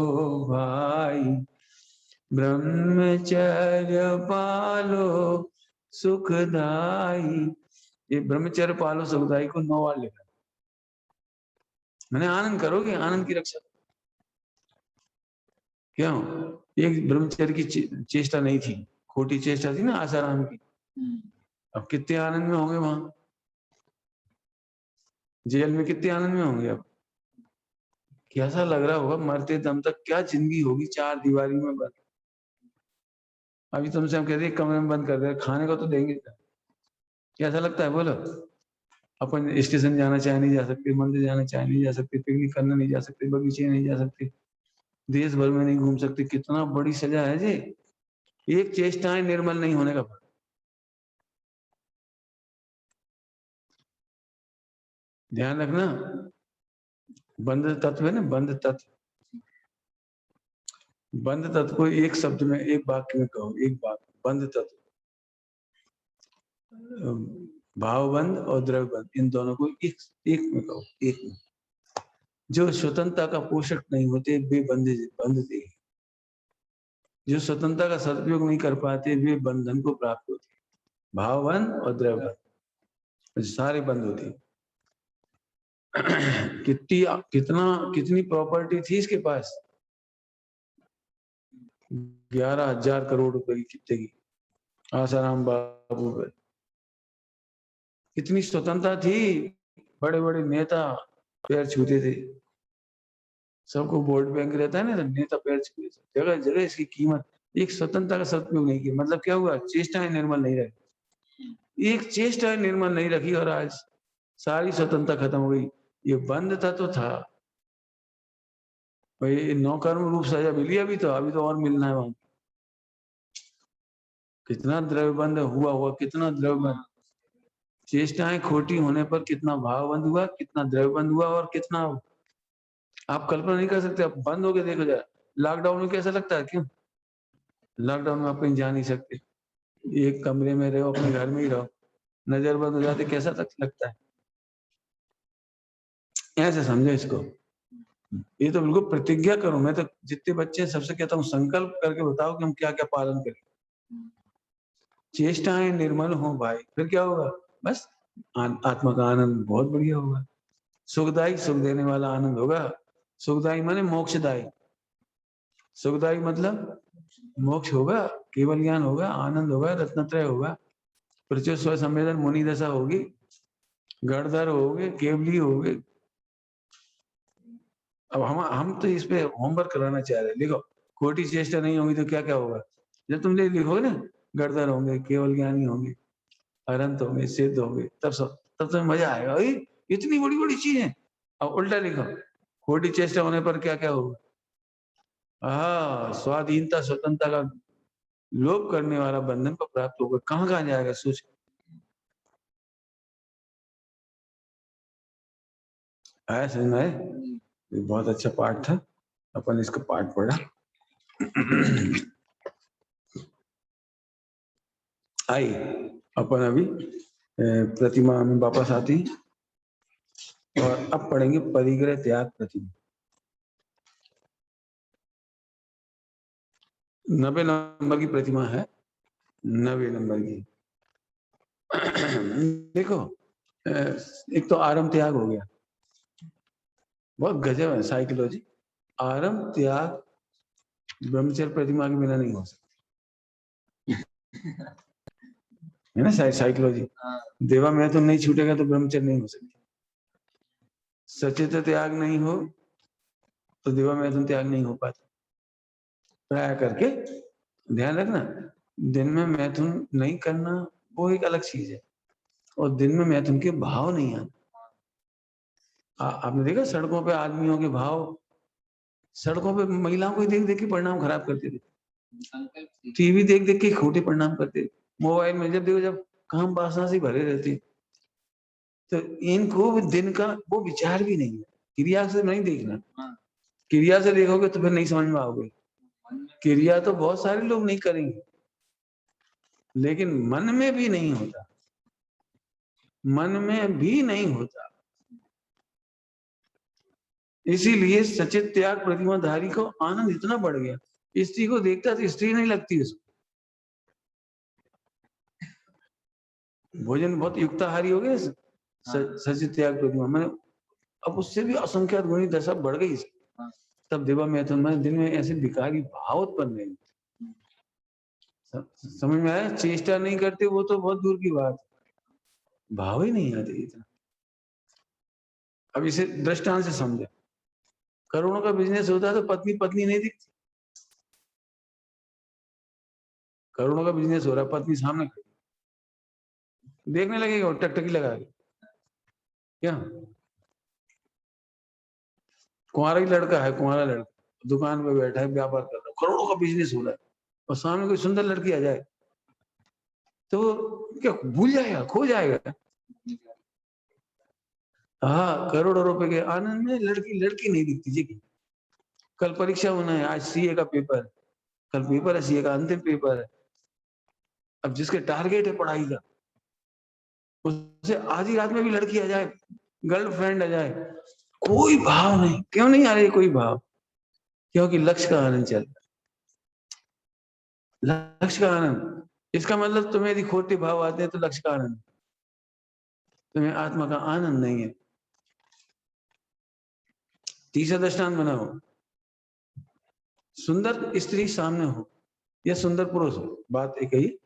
भाई, ब्रह्मचर्य पालो सुखदाई। ये ब्रह्मचर्य पालो सुखदाई को 9 बार लिखा, मैंने आनंद करोगे, आनंद की रक्षा, क्यों, एक ब्रह्मचर्य की चेष्टा नहीं थी, खोटी चेष्टा थी ना आसाराम की, अब कितने आनंद में होंगे वहां, जेल में कितने आनंद में होंगे, अब कैसा लग रहा होगा, मरते दम तक क्या जिंदगी होगी 4 दीवारी में बंद। अभी तुमसे हम कहते हैं कमरे में बंद कर दे, खाने को तो देंगे, कैसा लगता है बोलो, अपन स्टेशन जाना चाहे नहीं जा सकते, मंदिर जाना चाहे नहीं जा सकते, पिकनिक करने नहीं जा सकते, बगीचे नहीं जा सकते, देश भर में नहीं घूम सकते, कितना बड़ी सजा है जी, एक चेष्टाएं निर्मल नहीं होने का फल। ध्यान रखना, बंध तत्व है ना, बंध तत्व, बंध तत्व को एक शब्द में, एक वाक्य में कहो, एक वाक्य, बंध तत्व, भावबंध और द्रव्यबंध, इन दोनों को एक एक में कहो, एक में। जो स्वतंत्रता का पोषक नहीं होते वे बंधते, जो स्वतंत्रता का सदुपयोग नहीं कर पाते वे बंधन को प्राप्त होते, भावबंध और द्रव्यबंध सारे बंद होते। कितनी प्रॉपर्टी थी इसके पास, 11,000 करोड़ रुपए की, कितने की, आसाराम बाबू पर कितनी स्वतंत्रता थी, बड़े बड़े नेता पैर छूते थे, सबको वोट बैंक रहता है ना, नेता पैर छूते थे, जगह जगह इसकी कीमत, एक स्वतंत्रता का सदुपयोग नहीं किया, मतलब क्या हुआ, चेष्टाएं निर्मल नहीं रही, एक चेष्टा निर्मल नहीं रखी और आज सारी स्वतंत्रता खत्म हो गई। ये बंद था तो था भाई, नौकर्म रूप सजा मिली, अभी तो और मिलना है वहां, कितना द्रव्यबंध हुआ कितना द्रव्यबंध, चेष्टाएं खोटी होने पर कितना भावबंध हुआ, कितना द्रव्यबंध हुआ, और कितना आप कल्पना नहीं कर सकते, आप बंद हो गए, देखो जरा लॉकडाउन में कैसा लगता है, क्यों, लॉकडाउन में आप कहीं जा नहीं सकते, एक कमरे में रहो, अपने घर में ही रहो, नजर बंद हो जाते, कैसा लगता है, ऐसे समझो इसको, ये तो बिल्कुल प्रतिज्ञा करो, मैं तो जितने बच्चे हैं सबसे कहता हूँ संकल्प करके बताओ कि हम क्या क्या पालन करें, चेष्टाएं निर्मल हो भाई, फिर क्या होगा, बस आत्मा का आनंद बहुत बढ़िया होगा, सुखदाई, सुख देने वाला आनंद होगा, सुखदाई माने मोक्षदाई, सुखदाई मतलब मोक्ष होगा, केवल ज्ञान होगा, आनंद होगा, रत्नत्रय होगा, प्रचुर स्व संवेदन मुनि दशा होगी, गणधर होगे, केवली होगे। अब हम तो इस पे होमवर्क कराना चाह रहे हैं, लिखो, खोटी चेष्टा नहीं होगी तो क्या क्या होगा, जब तुम लिखोगे ना, गणधर होंगे, केवल ज्ञानी होंगे, अनंत होंगे, सिद्ध होंगे, तब तुम्हें मजा आएगा, इतनी बड़ी बड़ी चीजें। अब उल्टा लिखो, खोटी चेष्टा होने पर क्या क्या होगा, हाँ, स्वाधीनता स्वतंत्रता का लोभ करने वाला बंधन को प्राप्त होगा, कहाँ कहाँ जाएगा सोच, आया समझ में आया? ये बहुत अच्छा पाठ था, अपन इसका पाठ पढ़ा। आई अपन अभी प्रतिमा में वापस आती, और अब पढ़ेंगे परिग्रह त्याग प्रतिमा, 90 नंबर की प्रतिमा है, 90 नंबर की। देखो, एक तो आरंभ त्याग हो गया, बहुत गजब है साइकोलॉजी, आरंभ त्याग ब्रह्मचर्य प्रतिमा के बिना नहीं हो सकती है ना, साइकोलॉजी। देवा मैथुन नहीं छूटेगा तो ब्रह्मचर्य नहीं हो सकती। सचेत त्याग नहीं हो तो देवा मैथुन त्याग नहीं हो पाता। प्राय करके ध्यान रखना, दिन में मैथुन नहीं करना वो एक अलग चीज है, और दिन में मैथुन के भाव नहीं आते। आपने देखा सड़कों पे आदमियों के भाव, सड़कों पे महिलाओं को देख देख के परिणाम खराब करते थे, टीवी देख देख के खोटे परिणाम करते, मोबाइल में जब देखो जब काम वासना से भरे रहते, तो इनको दिन का वो विचार भी नहीं है। क्रिया से नहीं देखना, क्रिया से देखोगे तो फिर नहीं समझ में आओगे। क्रिया तो बहुत सारे लोग नहीं करेंगे, लेकिन मन में भी नहीं होता, मन में भी नहीं होता। इसीलिए सचेत त्याग प्रतिमाधारी को आनंद इतना बढ़ गया, स्त्री को देखता तो स्त्री नहीं लगती उसको। भोजन बहुत युक्ताहारी हो गया सचेत त्याग प्रतिमा, मैंने अब उससे भी असंख्यात गुणी दशा बढ़ गई। तब देवा मैथुन में दिन में ऐसे विकारी भाव उत्पन्न नहीं, समझ में आया? चेष्टा नहीं करते वो तो बहुत दूर की बात, भाव ही नहीं आते इतना। अब इसे दृष्टांत से समझे, करोड़ों का बिजनेस होता है तो पत्नी पत्नी नहीं दिखती। करोड़ों का बिजनेस हो रहा है, पत्नी सामने खड़ी, देखने लगेगा टकटकी लगा के क्या? कुंवारा ही लड़का है, कुंवारा लड़का दुकान पे बैठा है, व्यापार कर रहा है, करोड़ों का बिजनेस हो रहा है, और सामने कोई सुंदर लड़की आ जाए तो क्या भूल जाएगा, खो जाएगा? हाँ, करोड़ों रुपए के आनंद में लड़की लड़की नहीं दिखती जी। कल परीक्षा होना है, आज सीए का पेपर, कल पेपर है सीए का, अंतिम पेपर है। अब जिसके टारगेट है पढ़ाई का, उसे आधी रात में भी लड़की आ जाए, गर्लफ्रेंड आ जाए, कोई भाव नहीं। क्यों नहीं आ रही कोई भाव? क्योंकि लक्ष्य का आनंद चल रहा है, लक्ष्य का आनंद। इसका मतलब तुम्हें यदि खोटे भाव आते हैं तो लक्ष्य का आनंद, तुम्हें आत्मा का आनंद नहीं है। तीसरा दृष्टांत बनाओ, सुंदर स्त्री सामने हो या सुंदर पुरुष हो, बात एक ही।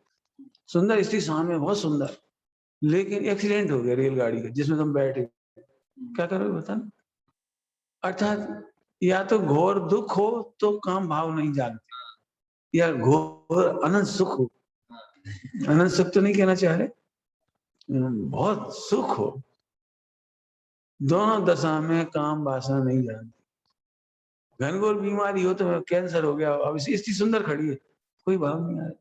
सुंदर स्त्री सामने, बहुत सुंदर, लेकिन एक्सीडेंट हो गया रेलगाड़ी का जिसमें तुम बैठे, क्या करोगे बताना? अर्थात या तो घोर दुख हो तो काम भाव नहीं जागते, या घोर अनंत सुख हो। अनंत सुख तो नहीं कहना चाह रहे, बहुत सुख हो, दोनों दशा में काम वासना नहीं जागती। घनघोर बीमारी हो तो कैंसर हो गया, अब स्त्री सुंदर खड़ी है, कोई भाव नहीं आ रहा।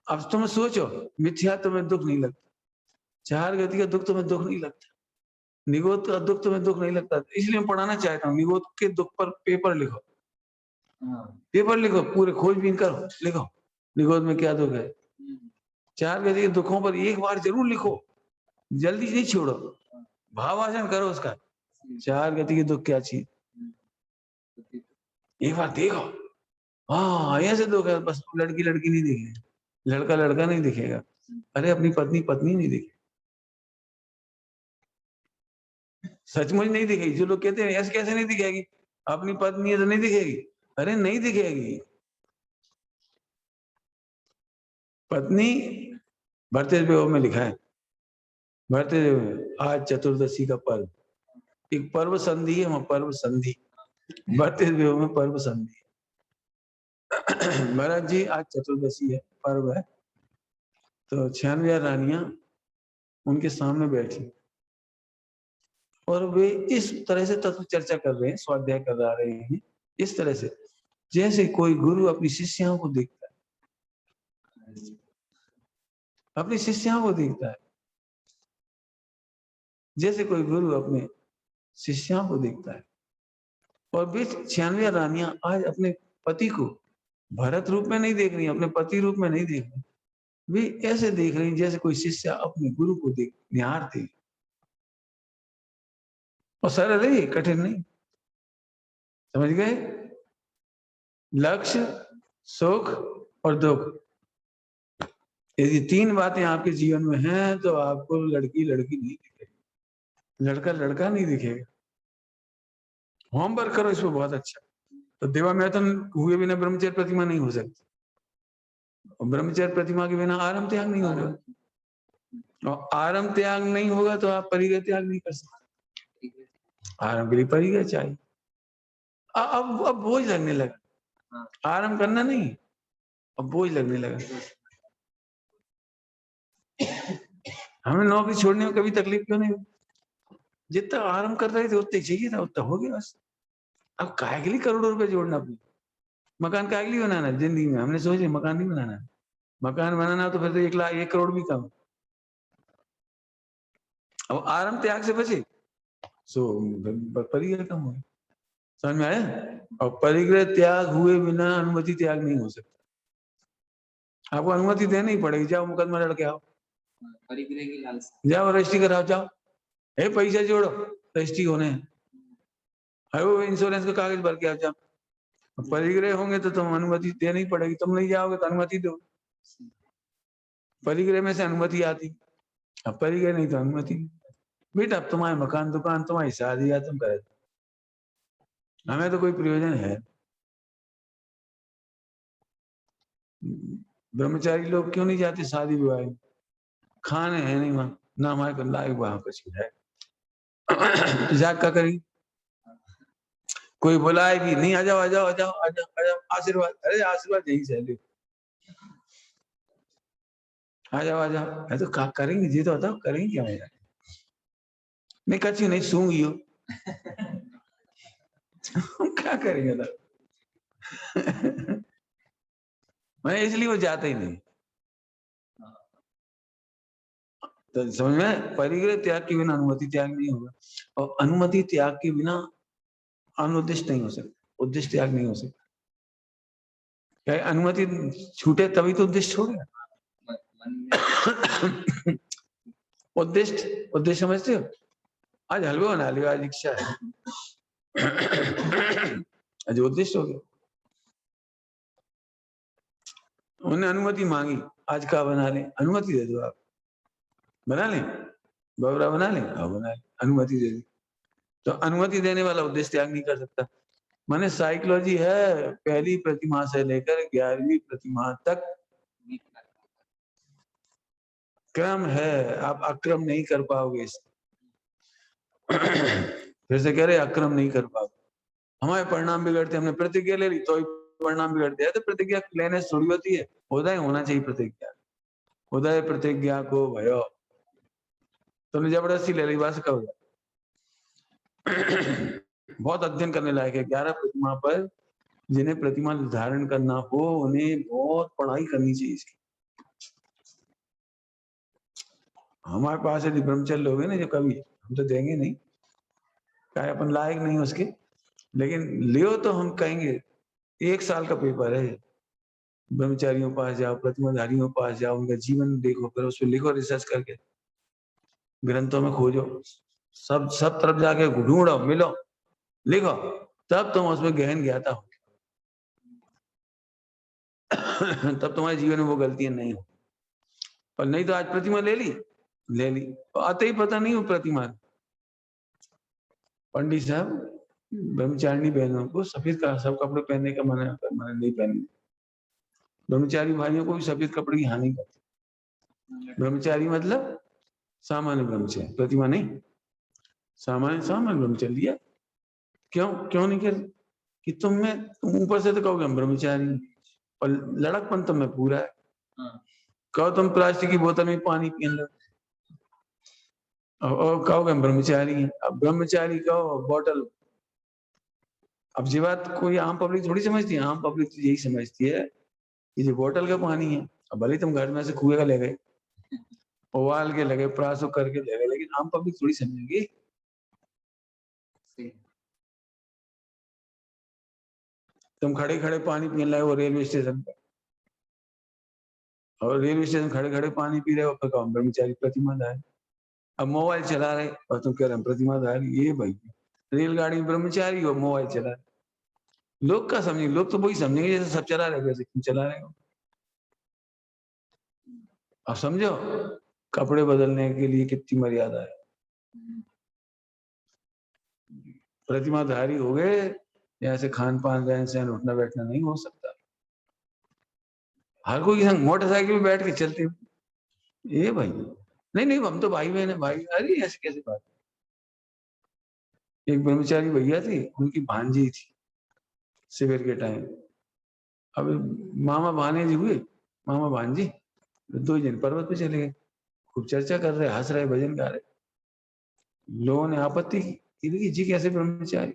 अब तुम सोचो, मिथ्या तुम्हें दुख नहीं लगता, चार गति का दुख तुम्हें दुख नहीं लगता, निगोद का दुख तुम्हें दुख नहीं लगता, इसलिए मैं पढ़ाना चाहता हूँ, निगोद के दुख पर पेपर लिखो, पेपर लिखो, पूरे खोजबीन करो, लिखो निगोद में क्या दुख है। चार गति के दुखों पर एक बार जरूर लिखो, जल्दी नहीं छोड़ो, भावाचन करो उसका, चार गति के दुख क्या चीज, एक बार देखो। हाँ, ऐसे दुख है, बस लड़की लड़की नहीं दिखेगा, लड़का लड़का नहीं दिखेगा, अरे अपनी पत्नी पत्नी नहीं दिखेगी, सचमुच नहीं दिखेगी। जो लोग कहते हैं ऐसे कैसे नहीं दिखेगी, अपनी पत्नी है तो नहीं दिखेगी, अरे नहीं दिखेगी। पत्नी भरते में लिखा है, भरते आज चतुर्दशी का पर्व, एक पर्व संधि है, वहां पर्व संधि, भरते में पर्व संधि। महाराज जी आज चतुर्दशी है, पर्व है, तो 96 रानियां उनके सामने बैठी, और वे इस तरह से तत्व चर्चा कर रहे हैं, स्वाध्याय करा रहे हैं, इस तरह से जैसे कोई गुरु अपनी शिष्याओं को देखता है, अपनी शिष्याओं को देखता है, जैसे कोई गुरु अपने शिष्याओं को देखता है। और वे 96 रानियां आज अपने पति को भरत रूप में नहीं देख रही, अपने पति रूप में नहीं देख रही, वे ऐसे देख रही जैसे कोई शिष्य अपने गुरु को देख निहारते। और सरल है, कठिन नहीं, समझ गए? लक्ष्य, सुख और दुख, यदि तीन बातें आपके जीवन में हैं तो आपको लड़की लड़की नहीं दिखेगी, लड़का लड़का नहीं दिखेगा। होमवर्क करो इसमें बहुत अच्छा, तो देवामैथुन हुए बिना ब्रह्मचर्य प्रतिमा नहीं हो सकती, और ब्रह्मचर्य प्रतिमा के बिना आरम त्याग नहीं होगा, और आरम त्याग नहीं होगा तो आप परिग्रह त्याग नहीं कर सकते। आरम के लिए परिग्रह चाहिए। अब बोझ लगने लगा, आराम करना नहीं, अब बोझ लगने लगा। हमें नौकरी छोड़ने में कभी तकलीफ क्यों नहीं हुई? जितना आराम कर रहे थे उतने चाहिए था, उतना हो गया बस। अब काहे के लिए करोड़ों रुपए जोड़ना अपने? मकान काहे के लिए बनाना है जिंदगी में? हमने सोच लिया मकान नहीं बनाना है। मकान बनाना तो फिर तो 1 करोड़ भी कम। अब आराम त्याग से बचे सो परिग्रह कम हो, समझ में आया? और परिग्रह त्याग हुए बिना अनुमति त्याग नहीं हो सकता। आपको अनुमति देनी ही पड़ेगी। जाओ मुकदमा लड़के आओ, परिग्रह की लालसा, जाओ रजिस्ट्री कराओ, जाओ पैसा जोड़ो, रजिस्ट्री होने है, वो इंश्योरेंस का कागज भर के आओ, जाओ। परिग्रह होंगे तो तुम अनुमति देनी पड़ेगी, तुम नहीं जाओगे तो अनुमति दो। परिग्रह में से अनुमति आती, अब परिग्रह नहीं तो अनुमति। बेटा अब तुम्हारे मकान दुकान, तुम्हारी शादी है, तुम करे, हमें तो कोई प्रयोजन है? ब्रह्मचारी लोग क्यों नहीं जाते शादी विवाह? खाने है नहीं वहां, ना हमारे को लायक वहां कुछ है। जाग का करेंगे? कोई बुलाए भी नहीं, आ जाओ आ जाओ आ जाओ आ जाओ आ जाओ, आशीर्वाद, अरे आशीर्वाद यही से ले, आ जाओ आ जाओ। है तो क्या करेंगे जी? तो बताओ करेंगे क्या? मेरा नहीं कच्ची नहीं सूंगी हो। क्या करेंगे तो? मैं इसलिए वो जाते ही नहीं। तो समझ में, परिग्रह त्याग के बिना अनुमति त्याग नहीं होगा, और अनुमति त्याग के बिना अनुद्दिष्ट नहीं हो सकता, उद्दिष्ट त्याग नहीं हो सकता। क्या अनुमति छूटे तभी तो उद्दिष्ट हो गया। उद्दिष्ट, उद्देश्य समझते हो? आज हलवा बना लिया, आज इच्छा है, आज उद्दिष्ट हो गया। उन्होंने अनुमति मांगी, आज का बना ले, अनुमति दे दो, आप बना लें, बबरा बना लें, हाँ बना लें, अनुमति दे दी। तो अनुमति देने वाला उद्देश्य त्याग नहीं कर सकता। माने साइकोलॉजी है, पहली प्रतिमा से लेकर 11वीं प्रतिमा तक क्रम है, आप अक्रम नहीं कर पाओगे इसे। फिर से कह रहे अक्रम नहीं कर पाओगे। हमारे परिणाम बिगड़ते, हमने प्रतिज्ञा ले ली तो परिणाम बिगड़ दिया। तो प्रतिज्ञा लेने थोड़ी होती है, उदय होना चाहिए प्रतिज्ञा। उदय प्रतिज्ञा को भयो, तुमने जबरदस्ती ले ली, बस कब? बहुत अध्ययन करने लायक है। 11 प्रतिमा पर जिन्हें प्रतिमा धारण करना हो उन्हें बहुत पढ़ाई करनी चाहिए इसकी। हमारे पास यदि ब्रह्मचर्य लोग हैं ना, जो कभी हम तो देंगे नहीं, क्या अपन लायक नहीं उसके, लेकिन लियो तो हम कहेंगे 1 साल का पेपर है, ब्रह्मचारियों पास जाओ, प्रतिमाधारियों पास जाओ, उनका जीवन देखो, फिर उस पर लिखो, रिसर्च करके ग्रंथों में खोजो, सब तरफ जाके ढूंढो, मिलो, लिखो, तब तुम उसमें गहन ज्ञाता हो। तब तुम्हारे जीवन में वो गलतियां नहीं हो। और नहीं तो आज प्रतिमा ले ली, तो आते ही पता नहीं हो प्रतिमा। पंडित साहब ब्रह्मचारिणी बहनों को सफेद का सब कपड़े पहनने का मना नहीं पहनने। ब्रह्मचारी भाइयों को भी सफेद कपड़े की हानि करती। ब्रह्मचारी मतलब सामान्य ब्रह्मचारी, प्रतिमा नहीं, सामान्य ब्रह्मचारी लिया। क्यों नहीं कर कि तुम ऊपर से तो कहोगे हम ब्रह्मचारी, और लड़कपन तुम में पूरा है। कहो तुम प्लास्टिक की बोतल में पानी पी लो, और कहोगे हम ब्रह्मचारी हैं। अब ब्रह्मचारी कहो बोतल, अब ये बात कोई आम पब्लिक थोड़ी समझती है। आम पब्लिक तो यही समझती है कि ये बोतल का पानी है। अब भले तुम घर में से कुएं का ले गए, उबाल के लगे, प्रासो करके ले गए, लेकिन आम पब्लिक थोड़ी समझेगी। तुम खड़े खड़े पानी पीने लगे वो रेलवे स्टेशन पे, और रेलवे स्टेशन खड़े खड़े पानी पी रहे हो, फिर कौन ब्रह्मचारी प्रतिमाधारी? अब मोबाइल चला रहे और तुम कह रहे प्रतिमाधारी, ये भाई रेलगाड़ी में ब्रह्मचारी हो, मोबाइल चला रहे। लोग क्या समझेंगे? लोग तो वही समझेंगे जैसे सब चला रहे वैसे तुम चला रहे हो। अब समझो कपड़े बदलने के लिए कितनी मर्यादा है। प्रतिमाधारी हो गए ऐसे खान पान रहन सहन उठना बैठना नहीं हो सकता। हर कोई के संग मोटरसाइकिल में बैठ के चलते, ये भाई नहीं नहीं हम तो भाई बहन है, भाई अरे ऐसे कैसे बात। एक ब्रह्मचारी भैया थी, उनकी भांजी थी शिविर के टाइम। अब मामा भानेजी हुए, मामा भांजी, दो जन पर्वत पे चले गए, खूब चर्चा कर रहे, हंस रहे, भजन गा रहे। लोगों ने आपत्ति की कि देखिए जी कैसे ब्रह्मचारी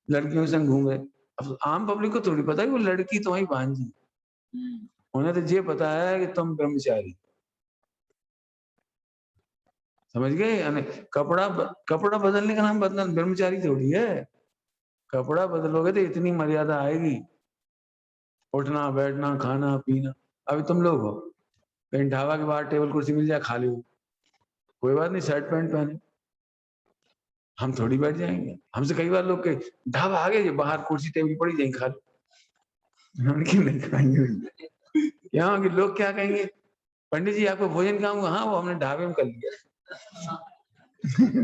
लड़कियों के संग घूम रहे। अब आम पब्लिक को थोड़ी पता है कि वो लड़की तुम्हारी भांजी, उन्हें तो ये पता है कि तुम ब्रह्मचारी, समझ गए। यानी कपड़ा बदलने का नाम बदलना ब्रह्मचारी थोड़ी है। कपड़ा बदलोगे तो इतनी मर्यादा आएगी, उठना बैठना खाना पीना। अभी तुम लोग हो कहीं ढाबा के बाहर टेबल कुर्सी मिल जाए खा लो, कोई बात नहीं, शर्ट पैंट पहने, हम थोड़ी बैठ जाएंगे। हमसे कई बार लोग के ढाबा आगे जो बाहर कुर्सी टेबल पड़ी जाएंगे खा लो, हम क्यों नहीं खाएंगे। यहाँ के लोग क्या कहेंगे, पंडित जी आपको भोजन खाऊंगा, हाँ वो हमने ढाबे में कर लिया।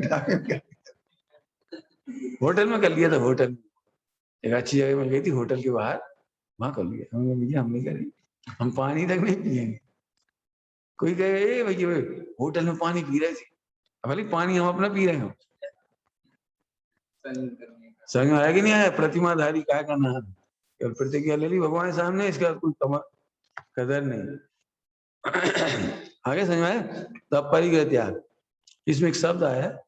ढाबे में होटल में कर लिया था, होटल में एक अच्छी जगह में गई थी, होटल के बाहर वहां कर लिया। भैया हम नहीं करेंगे, हम पानी तक नहीं पिएंगे। कोई कहे भैया होटल में पानी पी रहे थे, भले पानी हम अपना पी रहे हो, समझ में आया कि नहीं आया। प्रतिमाधारी क्या करना है, प्रतिज्ञा ले ली भगवान के सामने, इसका कोई कदर नहीं। आगे समझ में आया। तब परिग्रह त्याग, इसमें एक शब्द आया है,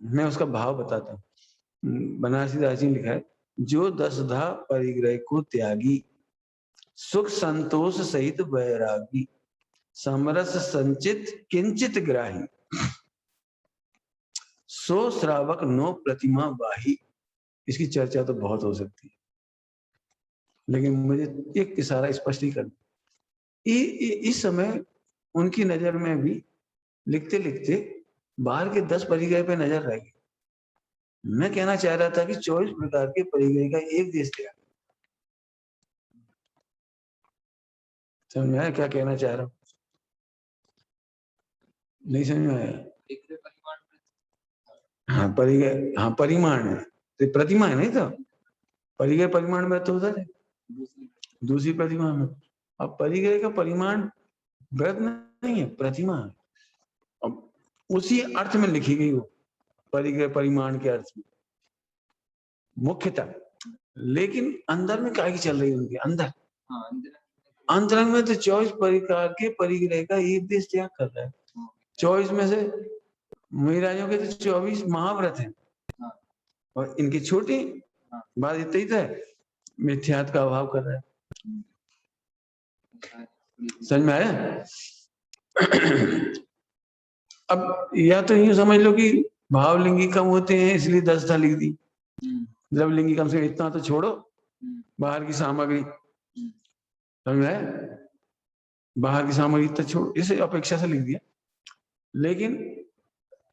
मैं उसका भाव बताता हूँ। बनारसी दास जी ने लिखा है, जो दसधा परिग्रह को त्यागी, सुख संतोष सहित वैरागी, समरस संचित किंचित ग्राही, सो श्रावक नो प्रतिमा बाही। इसकी चर्चा तो बहुत हो सकती है, लेकिन मुझे एक इशारा स्पष्टीकरण। इस समय उनकी नजर में भी लिखते लिखते बाहर के 10 परिग्रह पे नजर रह गई। मैं कहना चाह रहा था कि 24 प्रकार के परिग्रह का एक देश त्याग। समझ में आया क्या कहना चाह रहा हूँ? नहीं समझ में आया? हाँ परिग्रह, हाँ परिमाण है तो प्रतिमा है, नहीं तो परिग्रह परिमाण में तो उधर है दूसरी प्रतिमा में। अब परिग्रह का परिमाण व्रत नहीं है, प्रतिमा है। अब उसी अर्थ में लिखी गई वो परिग्रह परिमाण के अर्थ में मुख्यतः, लेकिन अंदर में क्या चल रही है उनके अंदर, अंतरंग में तो 24 प्रकार के परिग्रह का एक देश त्याग कर रहा है। 24 में से महाराजों के तो 24 महाव्रत हैं, और इनकी छोटी बात इतना ही था, मिथ्यात्व का अभाव कर रहा है। समझ में आया? अब या तो यूं समझ लो कि भावलिंगी कम होते हैं इसलिए 10 था लिख दी, द्रवलिंगी कम से इतना तो छोड़ो, बाहर की सामग्री, समझ में आया? बाहर की सामग्री तो छोड़ो, इसे अपेक्षा से लिख दिया। लेकिन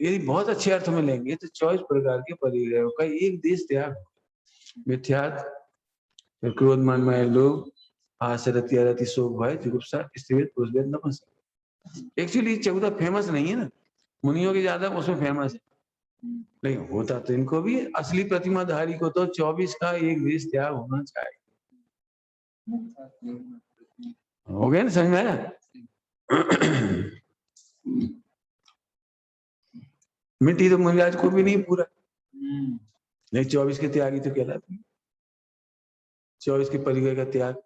यदि बहुत अच्छे अर्थ में लेंगे तो 24 प्रकार के परिग्रहों का एक देश त्याग, मिथ्यात्व, फिर क्रोध मान माया लोभ, आसरति अरति शोक भय जुगुप्सा स्त्रीवेद पुरुषवेद नपुंसक। एक्चुअली 14 फेमस नहीं है ना, मुनियों के ज्यादा उसमें फेमस है, लेकिन होता तो इनको भी असली प्रतिमाधारी को तो 24 का एक देश त्याग होना चाहिए। हो गया ना, समझ में आया? मिट्टी तो महाराज को भी नहीं पूरा, नहीं 24 के त्यागी तो कहलाती, 24 के परिग्रह का त्याग।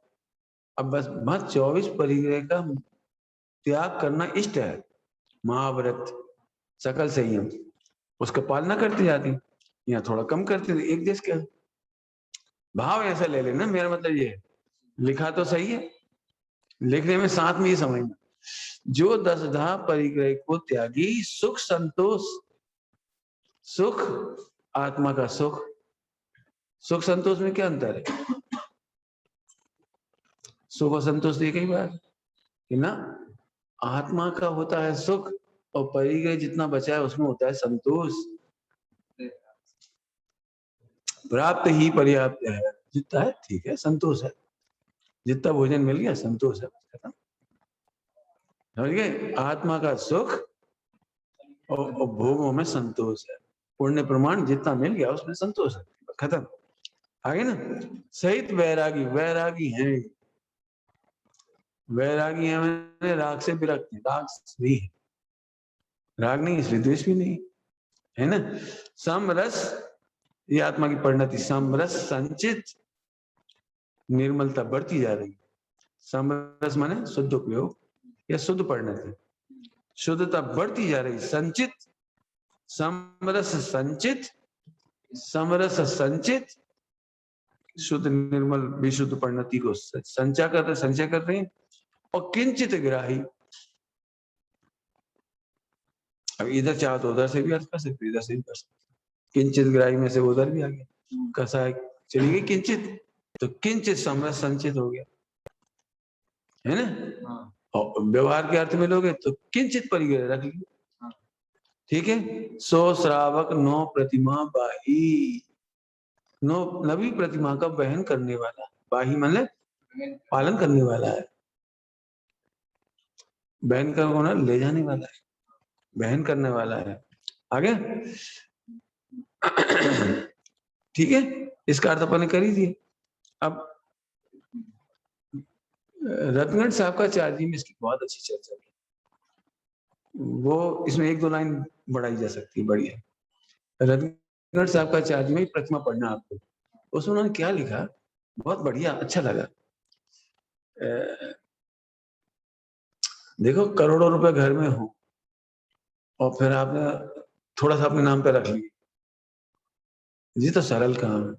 अब बस 24 परिग्रह का त्याग करना इष्ट है, महाव्रत सकल संयम, उसका पालना करते जाती, यहाँ थोड़ा कम करते थे। एक देश का भाव ऐसा ले लेना, मेरा मतलब ये है, लिखा तो सही है, लिखने में साथ में ये समझना, जो 10 परिग्रह को त्यागी, सुख संतोष, सुख आत्मा का सुख, सुख संतोष में क्या अंतर है? सुख और संतोष एक ही बात कि ना, आत्मा का होता है सुख और परिग्रह जितना बचा है उसमें होता है संतोष। प्राप्त ही पर्याप्त है, जितना है ठीक है, संतोष है, जितना भोजन मिल गया संतोष है, खत्म। समझ गए? आत्मा का सुख और भोगों में संतोष है, पुण्य प्रमाण जितना मिल गया उसमें संतोष है, खत्म। आगे ना, सहित वैरागी, वैरागी है, वैरागी है मैंने राग से विरक्त है, राग भी है, राग नहीं इसलिए द्वेष भी नहीं है ना। समरस, ये आत्मा की परिणति, समरस संचित, निर्मलता बढ़ती जा रही। समरस माने शुद्ध उपयोग या शुद्ध परिणति, शुद्धता बढ़ती जा रही। संचित, समरस संचित, समरस संचित, शुद्ध निर्मल विशुद्ध परिणति को संचय कर रहे हैं। और किंचित ग्राही, अब इधर चाहो तो उधर से भी अर्थ कर सकते, इधर से भी कर सकते। किंचित ग्राही में से उधर भी आ गया, कसा चली गई किंचित, तो किंचित समरस संचित हो गया, है ना। और व्यवहार के अर्थ में लोगे तो किंचित परिग्रह रख लिया, ठीक है। सो श्रावक नो प्रतिमा बाही, नो नवी प्रतिमा का वहन करने वाला, बाही मतलब पालन करने वाला है, बहन का होना ले जाने वाला है, बहन करने वाला है। आगे ठीक है, इसका अर्थ अपन ने कर ही दिया। अब रत्नगढ़ साहब का चार्जी में इसकी बहुत अच्छी चर्चा की, वो इसमें एक दो लाइन बढ़ाई जा सकती है, बढ़िया। रत्नगढ़ साहब का चार्ज में प्रतिमा पढ़ना आपको, उसमें उन्होंने क्या लिखा, बहुत बढ़िया, अच्छा लगा। देखो करोड़ों रुपए घर में हो और फिर आपने थोड़ा सा अपने नाम पे रख लिया, जी तो सरल काम है,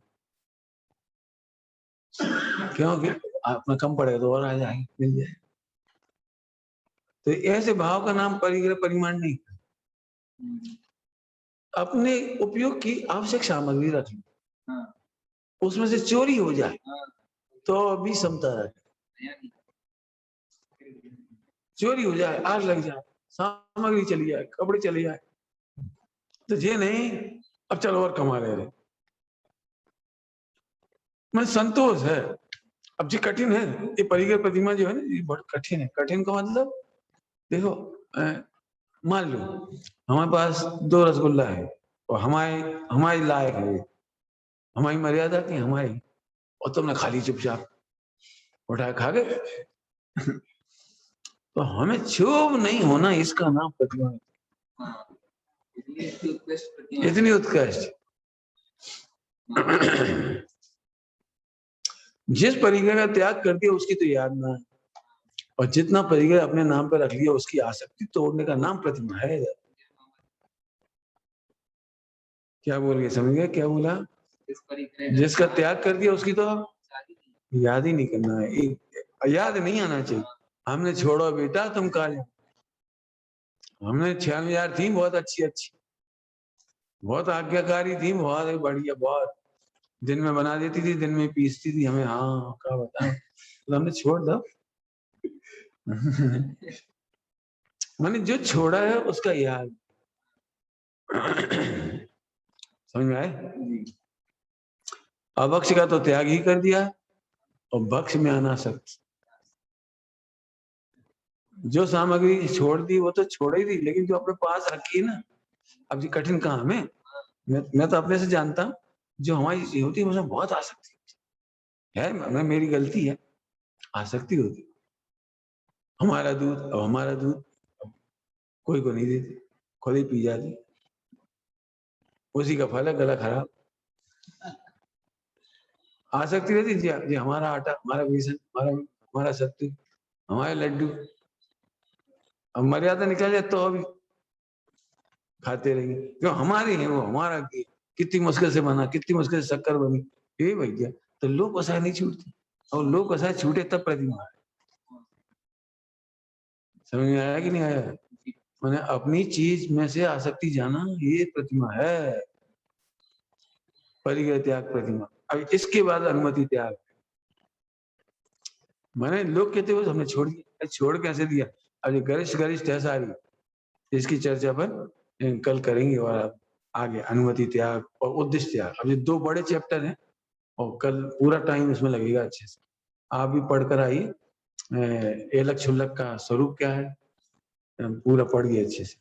क्योंकि अपना कम पड़ेगा तो और आ जाएंगे, मिल जाए। तो ऐसे भाव का नाम परिग्रह परिमाण नहीं, अपने उपयोग की आवश्यक सामग्री रख लो, उसमें से चोरी हो जाए तो भी समता रहे, चोरी हो जाए, आग लग जाए, सामग्री चली जाए, कपड़े चले जाए, तो ये नहीं अब चलो और कमा ले रहे, मैं संतोष है। अब जी कठिन है ये परिग्रह प्रतिमा जो है ना, ये बहुत कठिन है। कठिन का मतलब देखो, मान लो हमारे पास 2 रसगुल्ला है और हमारी लायक है, हमारी मर्यादा की हमारी, और तुमने खाली चुपचाप उठा खा गए तो हमें क्षोभ नहीं होना, इसका नाम प्रतिमा है, इतनी उत्कृष्ट। जिस परिग्रह का त्याग कर दिया उसकी तो याद ना है, और जितना परिग्रह अपने नाम पर रख लिया उसकी आसक्ति तोड़ने का नाम प्रतिमा है। क्या बोल गए, समझ गए क्या बोला? जिसका त्याग कर दिया उसकी तो याद ही नहीं करना है, याद नहीं आना चाहिए। हमने छोड़ो बेटा तुम काले, हमने 6,000 थी बहुत अच्छी अच्छी, बहुत आज्ञाकारी थी, बहुत बढ़िया, बहुत दिन में बना देती थी, दिन में पीसती थी हमें, हाँ क्या बताएं, तो हमने छोड़ दो मैंने जो छोड़ा है उसका याद समझ में आए। अभक्ष का तो त्याग ही कर दिया और भक्ष में आना सख्त, जो सामग्री छोड़ दी वो तो छोड़ ही दी, लेकिन जो अपने पास रखी ना, अब जी कठिन काम है। मैं तो अपने से जानता हूँ, जो हमारी होती है उसमें बहुत आसक्ति है, मैं मेरी गलती है, आसक्ति होती, हमारा दूध, अब हमारा दूध कोई को नहीं देती, खुद ही पी जाती, उसी का फल है गला खराब। आसक्ति रहती जी, हमारा आटा, हमारा बेसन, हमारा सत्तू, हमारे लड्डू, अब मर्यादा निकल जाए तो अभी खाते रहेंगे, क्यों हमारे हैं वो, हमारा कितनी मुश्किल से बना, कितनी मुश्किल से शक्कर बनी, ये भैया। तो लोग वसा नहीं छूटती, और लोग वसा छूटे तब प्रतिमा है। समझ में आया कि नहीं आया? मैंने अपनी चीज में से आसक्ति जाना, ये प्रतिमा है, परिग्रह त्याग प्रतिमा। अब इसके बाद अनुमति त्याग, मैंने लोग कहते हुए हमने छोड़ दिया, छोड़ कैसे दिया? अब ये गरिष्ठ है सारी, इसकी चर्चा पर कल करेंगे, और आगे अनुमति त्याग और उद्देश्य त्याग, अब ये 2 बड़े चैप्टर हैं और कल पूरा टाइम इसमें लगेगा अच्छे से। आप भी पढ़कर आइए, एलक छुल्लक का स्वरूप क्या है, पूरा पढ़िए अच्छे से